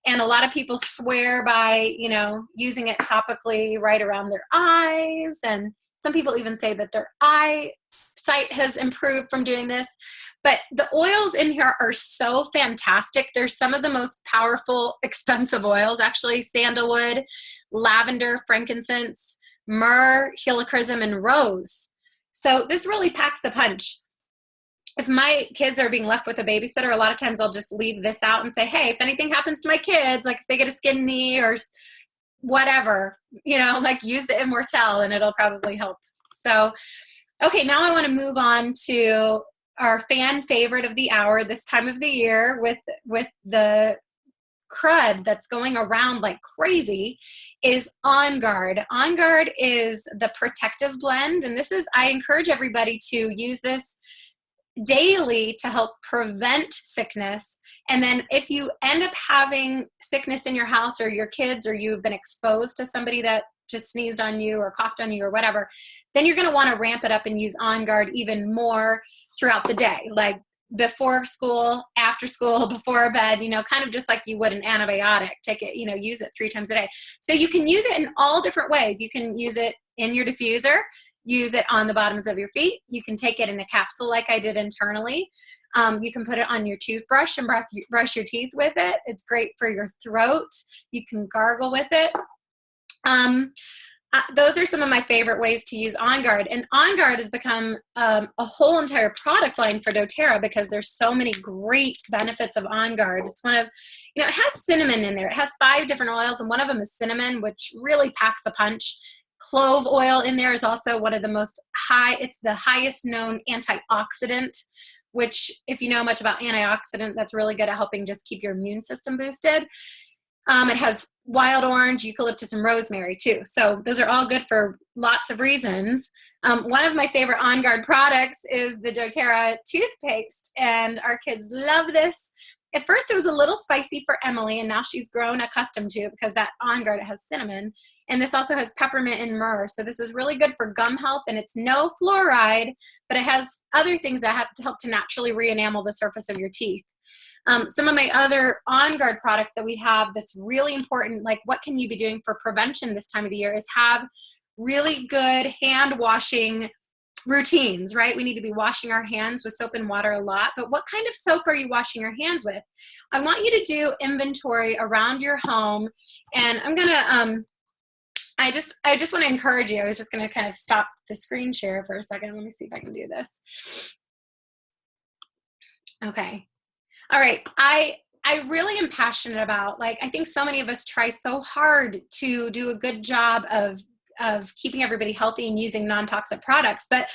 And a lot of people swear by, you know, using it topically right around their eyes. And some people even say that their eyesight has improved from doing this. But the oils in here are so fantastic. They're some of the most powerful, expensive oils, actually. Sandalwood, lavender, frankincense, myrrh, helichrysum, and rose. So this really packs a punch. If my kids are being left with a babysitter, a lot of times I'll just leave this out and say, hey, if anything happens to my kids, like if they get a skin knee or whatever, you know, like use the Immortelle and it'll probably help. So, okay, now I want to move on to our fan favorite of the hour this time of the year with the crud that's going around like crazy is On Guard. On Guard is the protective blend. And this is, I encourage everybody to use this daily to help prevent sickness. And then if you end up having sickness in your house or your kids, or you've been exposed to somebody that just sneezed on you or coughed on you or whatever, then you're going to want to ramp it up and use On Guard even more throughout the day, like before school, after school, before bed, you know, kind of just like you would an antibiotic. Take it, you know, use it 3 times a day. So you can use it in all different ways. You can use it in your diffuser, use it on the bottoms of your feet. You can take it in a capsule like I did internally. You can put it on your toothbrush and brush your teeth with it. It's great for your throat. You can gargle with it. Those are some of my favorite ways to use On Guard. And On Guard has become a whole entire product line for Doterra because there's so many great benefits of On Guard. It's one of, you know, it has cinnamon in there. It has 5 different oils, and one of them is cinnamon, which really packs a punch. Clove oil in there is also one of the most it's the highest known antioxidant, which if you know much about antioxidant, that's really good at helping just keep your immune system boosted. It has wild orange, eucalyptus, and rosemary too. So those are all good for lots of reasons. One of my favorite On Guard products is the Doterra toothpaste, and our kids love this. At first it was a little spicy for Emily, and now she's grown accustomed to it because that On Guard, it has cinnamon. And this also has peppermint and myrrh. So this is really good for gum health, and it's no fluoride, but it has other things that have to help to naturally re-enamel the surface of your teeth. Some of my other On Guard products that we have that's really important, like what can you be doing for prevention this time of the year, is have really good hand washing routines, right? We need to be washing our hands with soap and water a lot, but what kind of soap are you washing your hands with? I want you to do inventory around your home, and I'm gonna, I just want to encourage you. I was just going to kind of stop the screen share for a second. Let me see if I can do this. Okay. All right. I really am passionate about, like, I think so many of us try so hard to do a good job of keeping everybody healthy and using non-toxic products. But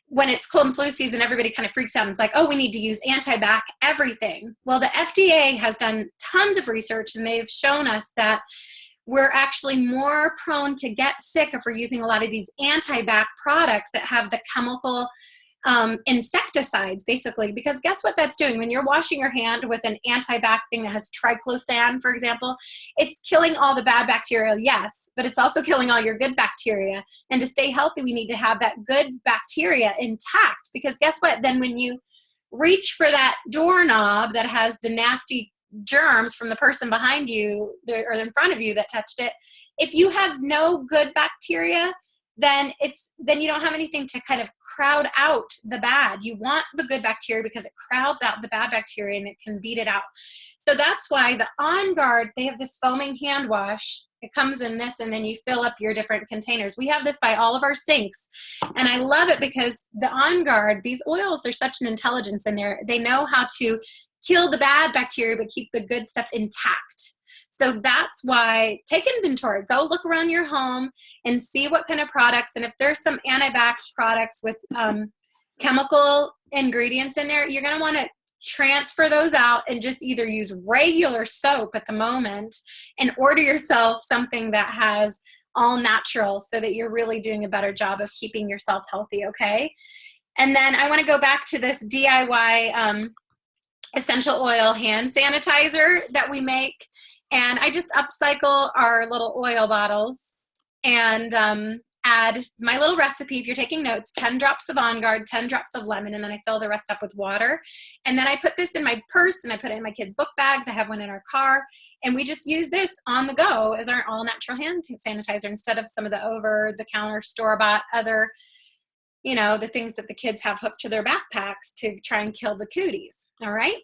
when it's cold and flu season, everybody kind of freaks out and it's like, oh, we need to use anti-bac everything. Well, the FDA has done tons of research, and they've shown us that we're actually more prone to get sick if we're using a lot of these anti-bac products that have the chemical insecticides, basically, because guess what that's doing? When you're washing your hand with an anti-bac thing that has triclosan, for example, it's killing all the bad bacteria, yes, but it's also killing all your good bacteria. And to stay healthy, we need to have that good bacteria intact, because guess what? Then when you reach for that doorknob that has the nasty germs from the person behind you or in front of you that touched it, if you have no good bacteria, then you don't have anything to kind of crowd out the bad. You want the good bacteria because it crowds out the bad bacteria and it can beat it out. So that's why the On Guard, they have this foaming hand wash. It comes in this, and then you fill up your different containers. We have this by all of our sinks, and I love it because the On Guard, these oils, there's such an intelligence in there. They know how to kill the bad bacteria but keep the good stuff intact. So that's why, take inventory. Go look around your home and see what kind of products, and if there's some anti-bac products with chemical ingredients in there, you're going to want to transfer those out and just either use regular soap at the moment and order yourself something that has all natural, so that you're really doing a better job of keeping yourself healthy, okay? And then I want to go back to this DIY essential oil hand sanitizer that we make. And I just upcycle our little oil bottles and add my little recipe. If you're taking notes, 10 drops of On Guard, 10 drops of lemon, and then I fill the rest up with water. And then I put this in my purse, and I put it in my kids' book bags. I have one in our car. And we just use this on the go as our all-natural hand sanitizer instead of some of the over-the-counter, store-bought other, the things that the kids have hooked to their backpacks to try and kill the cooties, all right?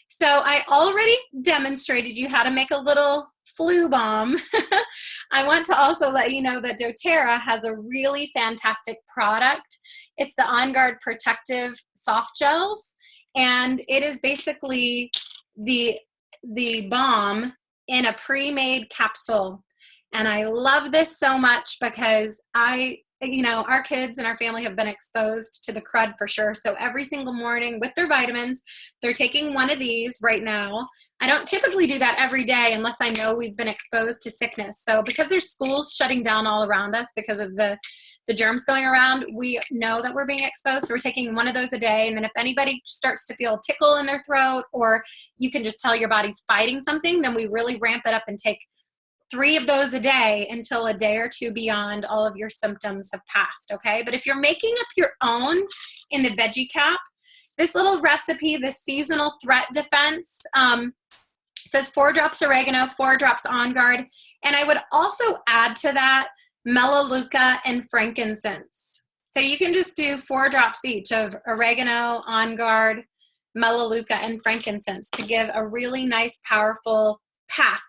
So I already demonstrated you how to make a little flu bomb. I want to also let you know that Doterra has a really fantastic product. It's the On Guard Protective Soft Gels, and it is basically the balm in a pre-made capsule. And I love this so much because our kids and our family have been exposed to the crud for sure. So every single morning with their vitamins, they're taking one of these right now. I don't typically do that every day unless I know we've been exposed to sickness. So because there's schools shutting down all around us because of the germs going around, we know that we're being exposed. So we're taking one of those a day. And then if anybody starts to feel a tickle in their throat, or you can just tell your body's fighting something, then we really ramp it up and take 3 of those a day until a day or 2 beyond all of your symptoms have passed, okay? But if you're making up your own in the veggie cap, this little recipe, the seasonal threat defense, says 4 drops oregano, 4 drops On Guard, and I would also add to that melaleuca and frankincense. So you can just do 4 drops each of oregano, On Guard, melaleuca, and frankincense to give a really nice, powerful pack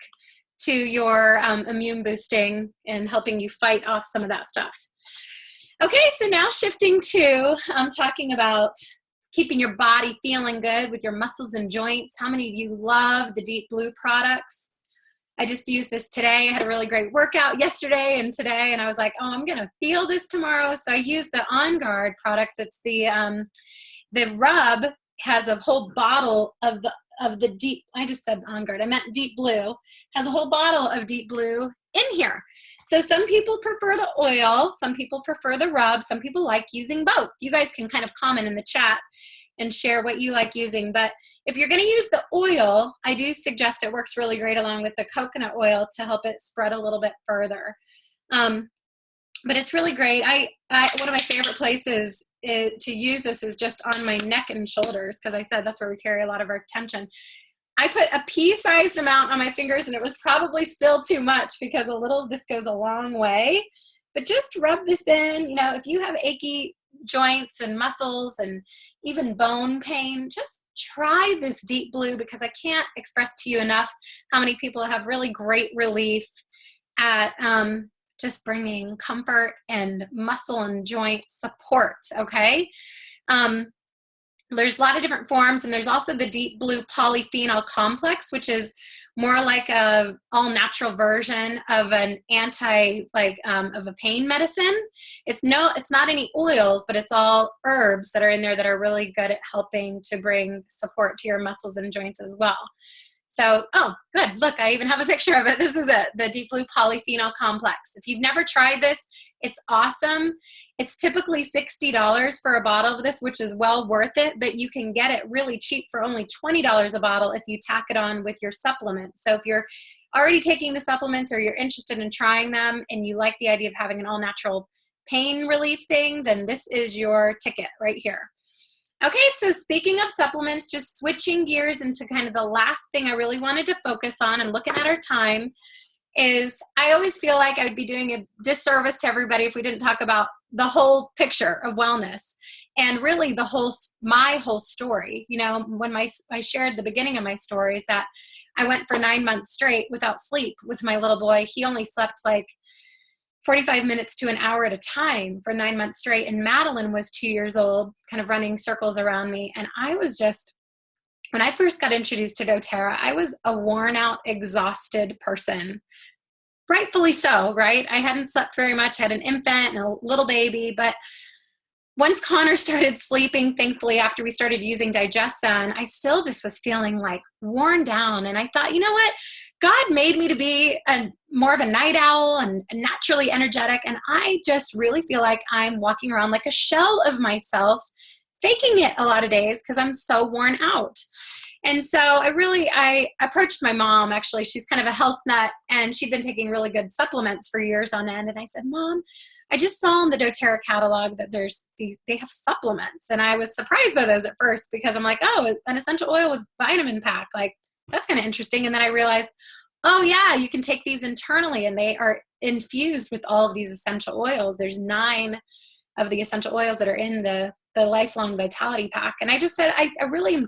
to your immune boosting and helping you fight off some of that stuff. Okay, so now shifting to talking about keeping your body feeling good with your muscles and joints. How many of you love the Deep Blue products? I just used this today. I had a really great workout yesterday and today, and I was like, oh, I'm going to feel this tomorrow. So I used the On Guard products. It's the rub has a whole bottle of the deep, I just said On Guard, I meant Deep Blue, has a whole bottle of Deep Blue in here. So some people prefer the oil, some people prefer the rub, some people like using both. You guys can kind of comment in the chat and share what you like using. But if you're going to use the oil, I do suggest it works really great along with the coconut oil to help it spread a little bit further. But it's really great. One of my favorite places to use this is just on my neck and shoulders, because I said that's where we carry a lot of our tension. I put a pea-sized amount on my fingers, and it was probably still too much because a little of this goes a long way. But just rub this in. If you have achy joints and muscles and even bone pain, just try this deep blue, because I can't express to you enough how many people have really great relief at just bringing comfort and muscle and joint support, okay? There's a lot of different forms, and there's also the deep blue polyphenol complex, which is more like a all natural version of an of a pain medicine. It's not any oils, but it's all herbs that are in there that are really good at helping to bring support to your muscles and joints as well. So, oh, good. Look, I even have a picture of it. This is it, the deep blue polyphenol complex. If you've never tried this, it's awesome. It's typically $60 for a bottle of this, which is well worth it, but you can get it really cheap for only $20 a bottle if you tack it on with your supplements. So if you're already taking the supplements or you're interested in trying them and you like the idea of having an all-natural pain relief thing, then this is your ticket right here. Okay, so speaking of supplements, just switching gears into kind of the last thing I really wanted to focus on, and looking at our time, is I always feel like I would be doing a disservice to everybody if we didn't talk about the whole picture of wellness and really my whole story. You know, when I shared the beginning of my story is that I went for 9 months straight without sleep with my little boy. He only slept like 45 minutes to an hour at a time for 9 months straight. And Madeline was 2 years old, kind of running circles around me. And I was just, when I first got introduced to Doterra, I was a worn out, exhausted person. Rightfully so, right? I hadn't slept very much. I had an infant and a little baby, but once Connor started sleeping, thankfully, after we started using Digestion, I still just was feeling like worn down. And I thought, you know what? God made me to be more of a night owl and naturally energetic. And I just really feel like I'm walking around like a shell of myself, faking it a lot of days because I'm so worn out. And so I approached my mom, actually. She's kind of a health nut, and she'd been taking really good supplements for years on end. And I said, Mom, I just saw in the Doterra catalog that they have supplements. And I was surprised by those at first because I'm like, oh, an essential oil with vitamin pack. Like, that's kind of interesting. And then I realized, oh yeah, you can take these internally and they are infused with all of these essential oils. There's 9 of the essential oils that are in the lifelong vitality pack. And I just said, I really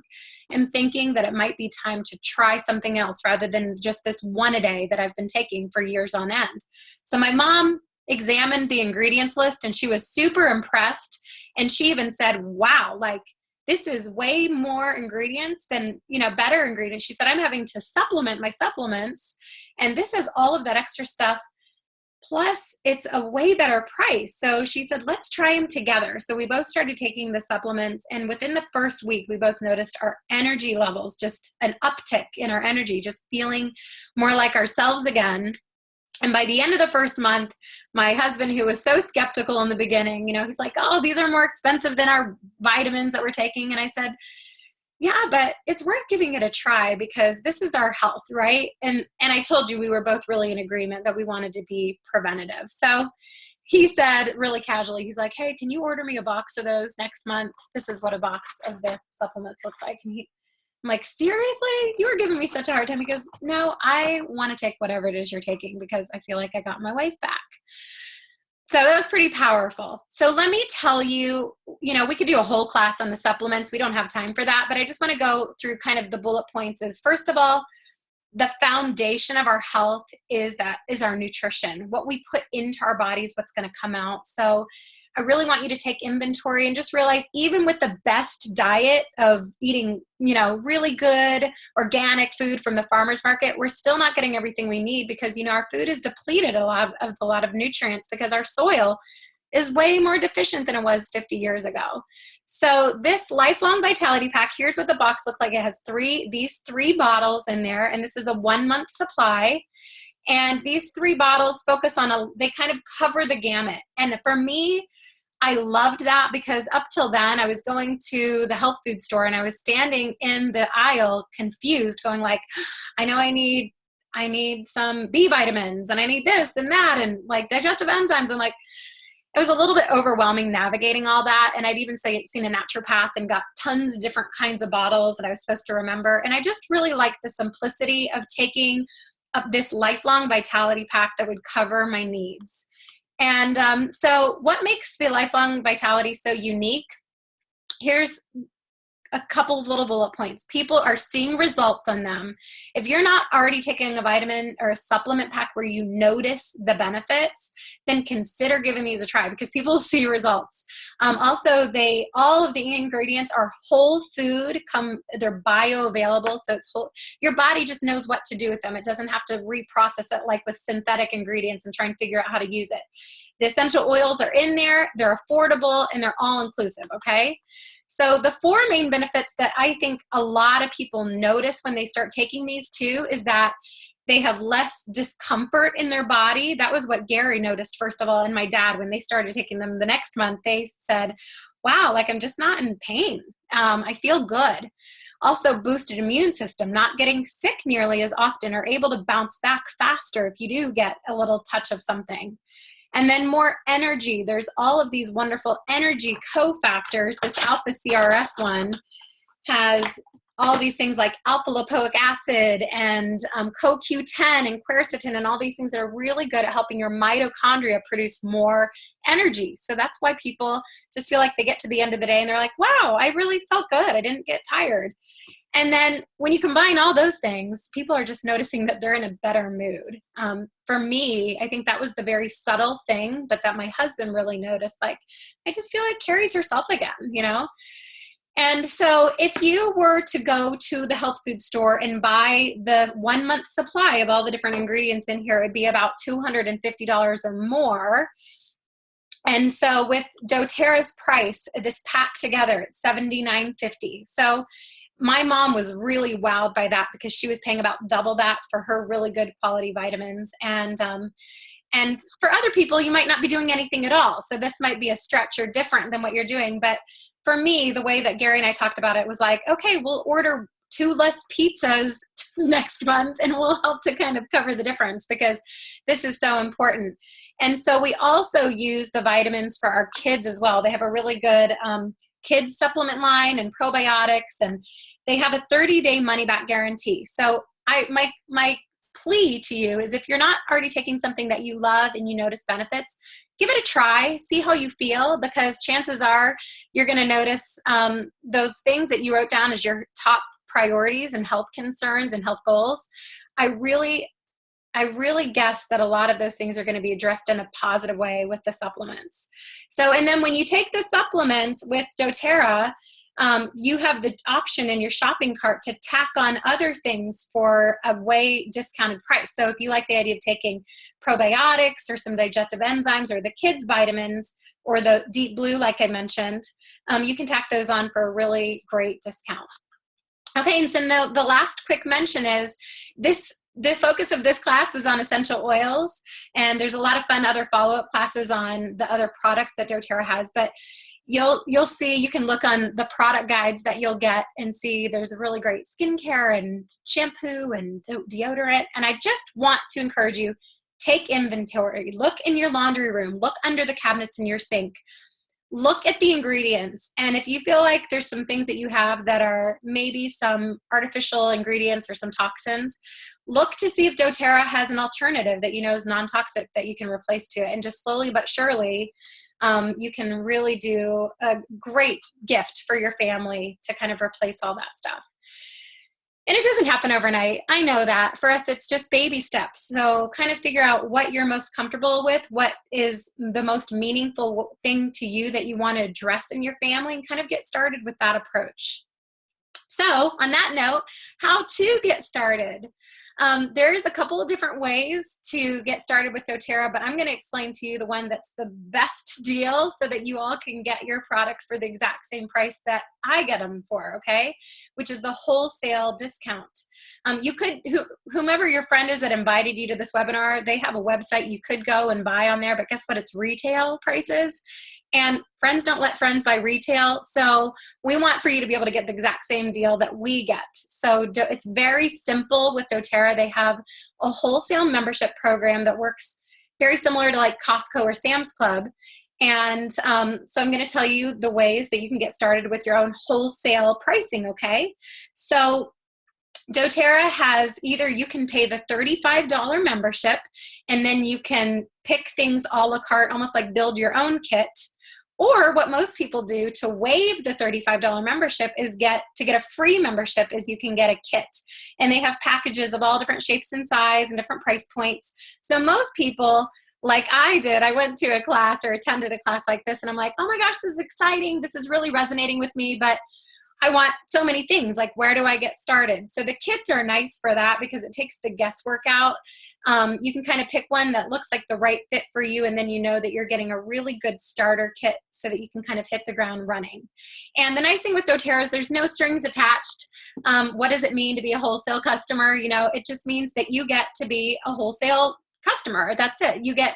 am thinking that it might be time to try something else rather than just this one a day that I've been taking for years on end. So my mom examined the ingredients list and she was super impressed. And she even said, wow, like this is way more ingredients than, better ingredients. She said, I'm having to supplement my supplements. And this has all of that extra stuff. Plus, it's a way better price. So she said, let's try them together. So we both started taking the supplements. And within the first week, we both noticed our energy levels, just an uptick in our energy, just feeling more like ourselves again. And by the end of the first month, my husband, who was so skeptical in the beginning, he's like, oh, these are more expensive than our vitamins that we're taking. And I said, yeah, but it's worth giving it a try because this is our health, right? And I told you we were both really in agreement that we wanted to be preventative. So he said really casually, he's like, hey, can you order me a box of those next month? This is what a box of the supplements looks like. And I'm like, seriously? You were giving me such a hard time. He goes, no, I want to take whatever it is you're taking because I feel like I got my wife back. So that was pretty powerful. So let me tell you, we could do a whole class on the supplements. We don't have time for that, but I just want to go through kind of the bullet points is, first of all, the foundation of our health is our nutrition. What we put into our bodies, what's going to come out. So I really want you to take inventory and just realize even with the best diet of eating, really good organic food from the farmer's market, we're still not getting everything we need because, our food is depleted a lot of nutrients because our soil is way more deficient than it was 50 years ago. So this lifelong vitality pack, here's what the box looks like. It has these three bottles in there, and this is a 1-month supply. And these 3 bottles focus on they kind of cover the gamut. And for me, I loved that because up till then I was going to the health food store and I was standing in the aisle confused going like, I know I need some B vitamins and I need this and that and like digestive enzymes and like, it was a little bit overwhelming navigating all that. And I'd even seen a naturopath and got tons of different kinds of bottles that I was supposed to remember. And I just really liked the simplicity of taking up this lifelong vitality pack that would cover my needs. And so what makes the Lifelong Vitality so unique? Here's a couple of little bullet points. People are seeing results on them. If you're not already taking a vitamin or a supplement pack where you notice the benefits, then consider giving these a try, because people see results. Also, all of the ingredients are whole food, they're bioavailable, so it's whole. Your body just knows what to do with them. It doesn't have to reprocess it like with synthetic ingredients and try and figure out how to use it. The essential oils are in there, they're affordable, and they're all inclusive, okay? So the 4 main benefits that I think a lot of people notice when they start taking these too is that they have less discomfort in their body. That was what Gary noticed, first of all, and my dad. When they started taking them the next month, they said, wow, like I'm just not in pain. I feel good. Also, boosted immune system, not getting sick nearly as often, or able to bounce back faster if you do get a little touch of something. And then more energy. There's all of these wonderful energy cofactors. This alpha CRS one has all these things like alpha lipoic acid and CoQ10 and quercetin and all these things that are really good at helping your mitochondria produce more energy. So that's why people just feel like they get to the end of the day and they're like, wow, I really felt good. I didn't get tired. And then when you combine all those things, people are just noticing that they're in a better mood. For me, I think that was the very subtle thing, but that my husband really noticed. Like, I just feel like Carrie's herself again, you know? And so if you were to go to the health food store and buy the 1 month supply of all the different ingredients in here, it'd be about $250 or more. And so with Doterra's price, this pack together, it's $79.50. So my mom was really wowed by that because she was paying about double that for her really good quality vitamins. And for other people, you might not be doing anything at all. So this might be a stretch or different than what you're doing. But for me, the way that Gary and I talked about it was like, okay, we'll order 2 less pizzas next month and we'll help to kind of cover the difference, because this is so important. And so we also use the vitamins for our kids as well. They have a really good kids supplement line and probiotics, and they have a 30-day money-back guarantee. So my plea to you is, if you're not already taking something that you love and you notice benefits, give it a try, see how you feel, because chances are you're going to notice those things that you wrote down as your top priorities and health concerns and health goals. I really guess that a lot of those things are going to be addressed in a positive way with the supplements. So, and then when you take the supplements with Doterra, you have the option in your shopping cart to tack on other things for a way discounted price. So if you like the idea of taking probiotics or some digestive enzymes or the kids vitamins or the deep blue, like I mentioned, you can tack those on for a really great discount. Okay, and so the last quick mention is the focus of this class was on essential oils, and there's a lot of fun other follow-up classes on the other products that Doterra has, but you'll see, you can look on the product guides that you'll get and see there's a really great skincare and shampoo and deodorant. And I just want to encourage you, take inventory, look in your laundry room, look under the cabinets in your sink, look at the ingredients. And if you feel like there's some things that you have that are maybe some artificial ingredients or some toxins, look to see if Doterra has an alternative that you know is non-toxic that you can replace to it. And just slowly but surely, you can really do a great gift for your family to kind of replace all that stuff. And it doesn't happen overnight. I know that. For us, it's just baby steps. So kind of figure out what you're most comfortable with, what is the most meaningful thing to you that you want to address in your family, and kind of get started with that approach. So on that note, how to get started. There's a couple of different ways to get started with Doterra, but I'm going to explain to you the one that's the best deal so that you all can get your products for the exact same price that I get them for, okay? Which is the wholesale discount. You could, whomever your friend is that invited you to this webinar, they have a website you could go and buy on there, but guess what? It's retail prices. And friends don't let friends buy retail. So we want for you to be able to get the exact same deal that we get. So it's very simple with Doterra. They have a wholesale membership program that works very similar to like Costco or Sam's Club. And so I'm going to tell you the ways that you can get started with your own wholesale pricing, okay? So doTERRA has either you can pay the $35 membership and then you can pick things a la carte, almost like build your own kit. Or what most people do to waive the $35 membership is get a free membership is you can get a kit. And they have packages of all different shapes and size and different price points. So most people, like I did, I went to a class or attended a class like this and I'm like, oh my gosh, this is exciting. This is really resonating with me, but I want so many things. Like, where do I get started? So the kits are nice for that because it takes the guesswork out. You can kind of pick one that looks like the right fit for you, and then you know that you're getting a really good starter kit so that you can kind of hit the ground running. And the nice thing with doTERRA is there's no strings attached. What does it mean to be a wholesale customer? You know, it just means that you get to be a wholesale customer. That's it. You get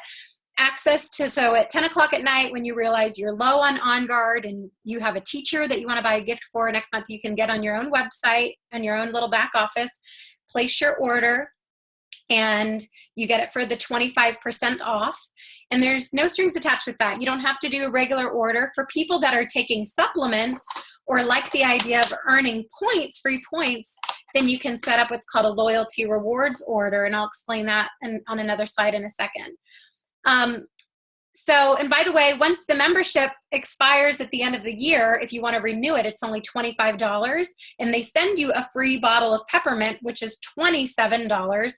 access to, so at 10 o'clock at night when you realize you're low on guard and you have a teacher that you want to buy a gift for next month, you can get on your own website and your own little back office, place your order, and you get it for the 25% off. And there's no strings attached with that. You don't have to do a regular order. For people that are taking supplements or like the idea of earning points, free points, then you can set up what's called a loyalty rewards order. And I'll explain that on another slide in a second. And by the way, once the membership expires at the end of the year, if you want to renew it, it's only $25, and they send you a free bottle of peppermint, which is $27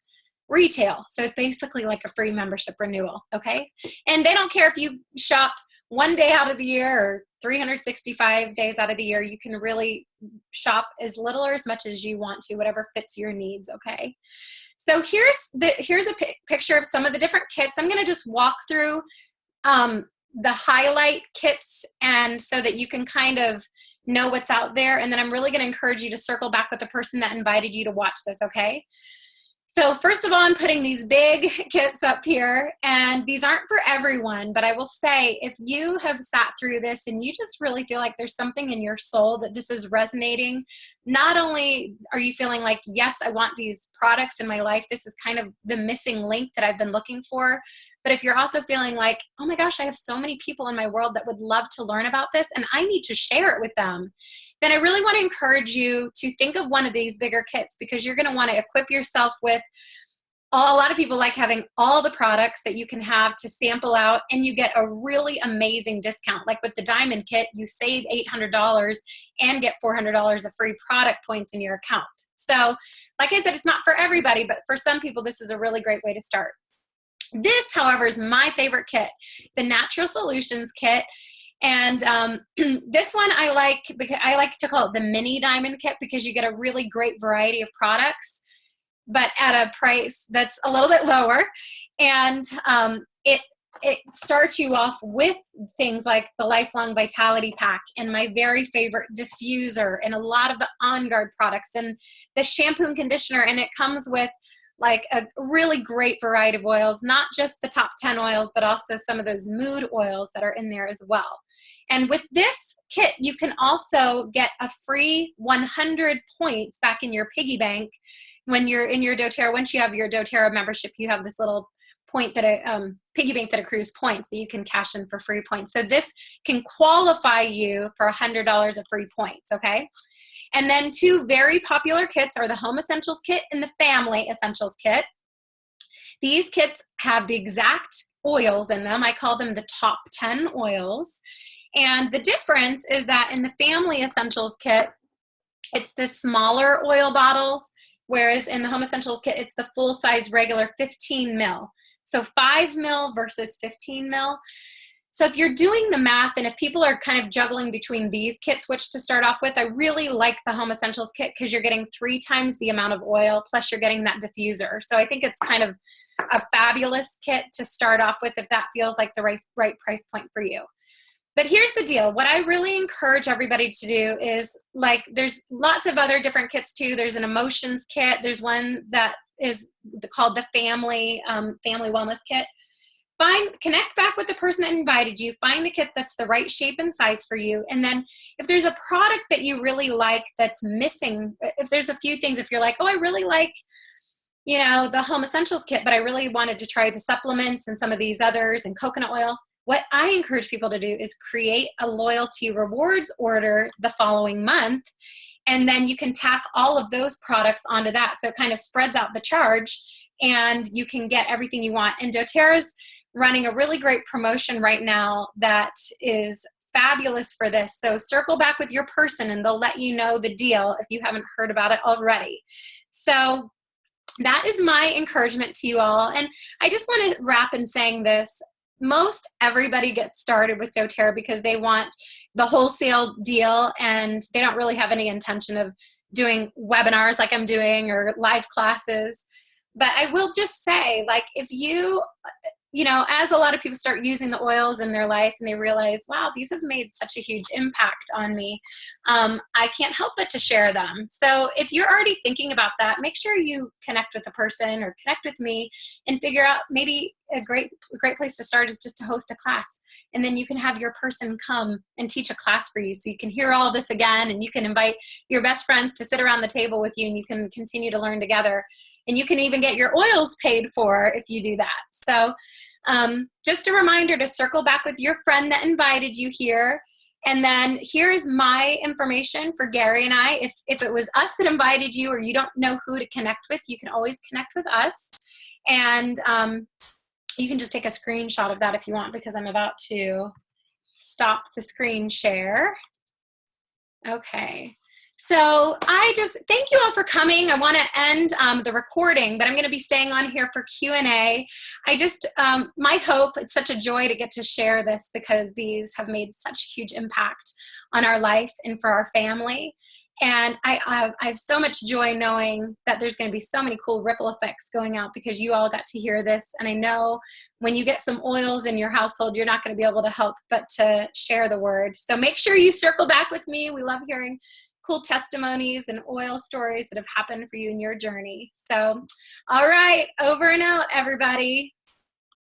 retail. So it's basically like a free membership renewal. Okay. And they don't care if you shop one day out of the year or 365 days out of the year. You can really shop as little or as much as you want to, whatever fits your needs. Okay. So here's a picture of some of the different kits. I'm going to just walk through the highlight kits, and so that you can kind of know what's out there. And then I'm really going to encourage you to circle back with the person that invited you to watch this, okay? So first of all, I'm putting these big kits up here, and these aren't for everyone, but I will say if you have sat through this and you just really feel like there's something in your soul that this is resonating, not only are you feeling like, yes, I want these products in my life, this is kind of the missing link that I've been looking for, but if you're also feeling like, oh my gosh, I have so many people in my world that would love to learn about this and I need to share it with them, then I really want to encourage you to think of one of these bigger kits, because you're going to want to equip yourself with a lot of people like having all the products that you can have to sample out, and you get a really amazing discount. Like with the diamond kit, you save $800 and get $400 of free product points in your account. So like I said, it's not for everybody, but for some people, this is a really great way to start. This, however, is my favorite kit, the Natural Solutions kit. And this one I like because I like to call it the mini diamond kit, because you get a really great variety of products, but at a price that's a little bit lower. And it starts you off with things like the Lifelong Vitality Pack and my very favorite diffuser and a lot of the On Guard products and the shampoo and conditioner. And it comes with like a really great variety of oils, not just the top 10 oils, but also some of those mood oils that are in there as well. And with this kit, you can also get a free 100 points back in your piggy bank when you're in your doTERRA. Once you have your doTERRA membership, you have this little point that piggy bank that accrues points that you can cash in for free points. So this can qualify you for $100 of free points, okay? And then two very popular kits are the Home Essentials Kit and the Family Essentials Kit. These kits have the exact oils in them. I call them the top 10 oils. And the difference is that in the Family Essentials Kit, it's the smaller oil bottles, whereas in the Home Essentials Kit, it's the full-size regular 15 mil. So 5 mil versus 15 mil. So if you're doing the math, and if people are kind of juggling between these kits, which to start off with, I really like the Home Essentials Kit because you're getting 3 times the amount of oil, plus you're getting that diffuser. So I think it's kind of a fabulous kit to start off with if that feels like the right price point for you. But here's the deal. What I really encourage everybody to do is, like, there's lots of other different kits too. There's an emotions kit. There's one that is called the Family Wellness Kit. Connect back with the person that invited you. Find the kit that's the right shape and size for you. And then if there's a product that you really like that's missing, if there's a few things, if you're like, oh, I really like, the Home Essentials Kit, but I really wanted to try the supplements and some of these others and coconut oil, what I encourage people to do is create a loyalty rewards order the following month. and then you can tack all of those products onto that. So it kind of spreads out the charge, and you can get everything you want. And doTERRA's running a really great promotion right now that is fabulous for this. So circle back with your person and they'll let you know the deal if you haven't heard about it already. So that is my encouragement to you all. And I just want to wrap in saying this. Most everybody gets started with doTERRA because they want the wholesale deal, and they don't really have any intention of doing webinars like I'm doing or live classes. But I will just say, like, if you know, as a lot of people start using the oils in their life and they realize, wow, these have made such a huge impact on me, I can't help but to share them. So if you're already thinking about that, make sure you connect with a person or connect with me and figure out, maybe a great place to start is just to host a class. And then you can have your person come and teach a class for you, so you can hear all this again, and you can invite your best friends to sit around the table with you, and you can continue to learn together. And you can even get your oils paid for if you do that. So just a reminder to circle back with your friend that invited you here. And then here's my information for Gary and I. If it was us that invited you, or you don't know who to connect with, you can always connect with us. And you can just take a screenshot of that if you want, because I'm about to stop the screen share. Okay. So I just thank you all for coming. I want to end the recording, but I'm going to be staying on here for Q&A. I just, my hope, it's such a joy to get to share this, because these have made such a huge impact on our life and for our family. And I have so much joy knowing that there's going to be so many cool ripple effects going out, because you all got to hear this. And I know when you get some oils in your household, you're not going to be able to help but to share the word. So make sure you circle back with me. We love hearing cool testimonies and oil stories that have happened for you in your journey. So, all right, over and out, everybody.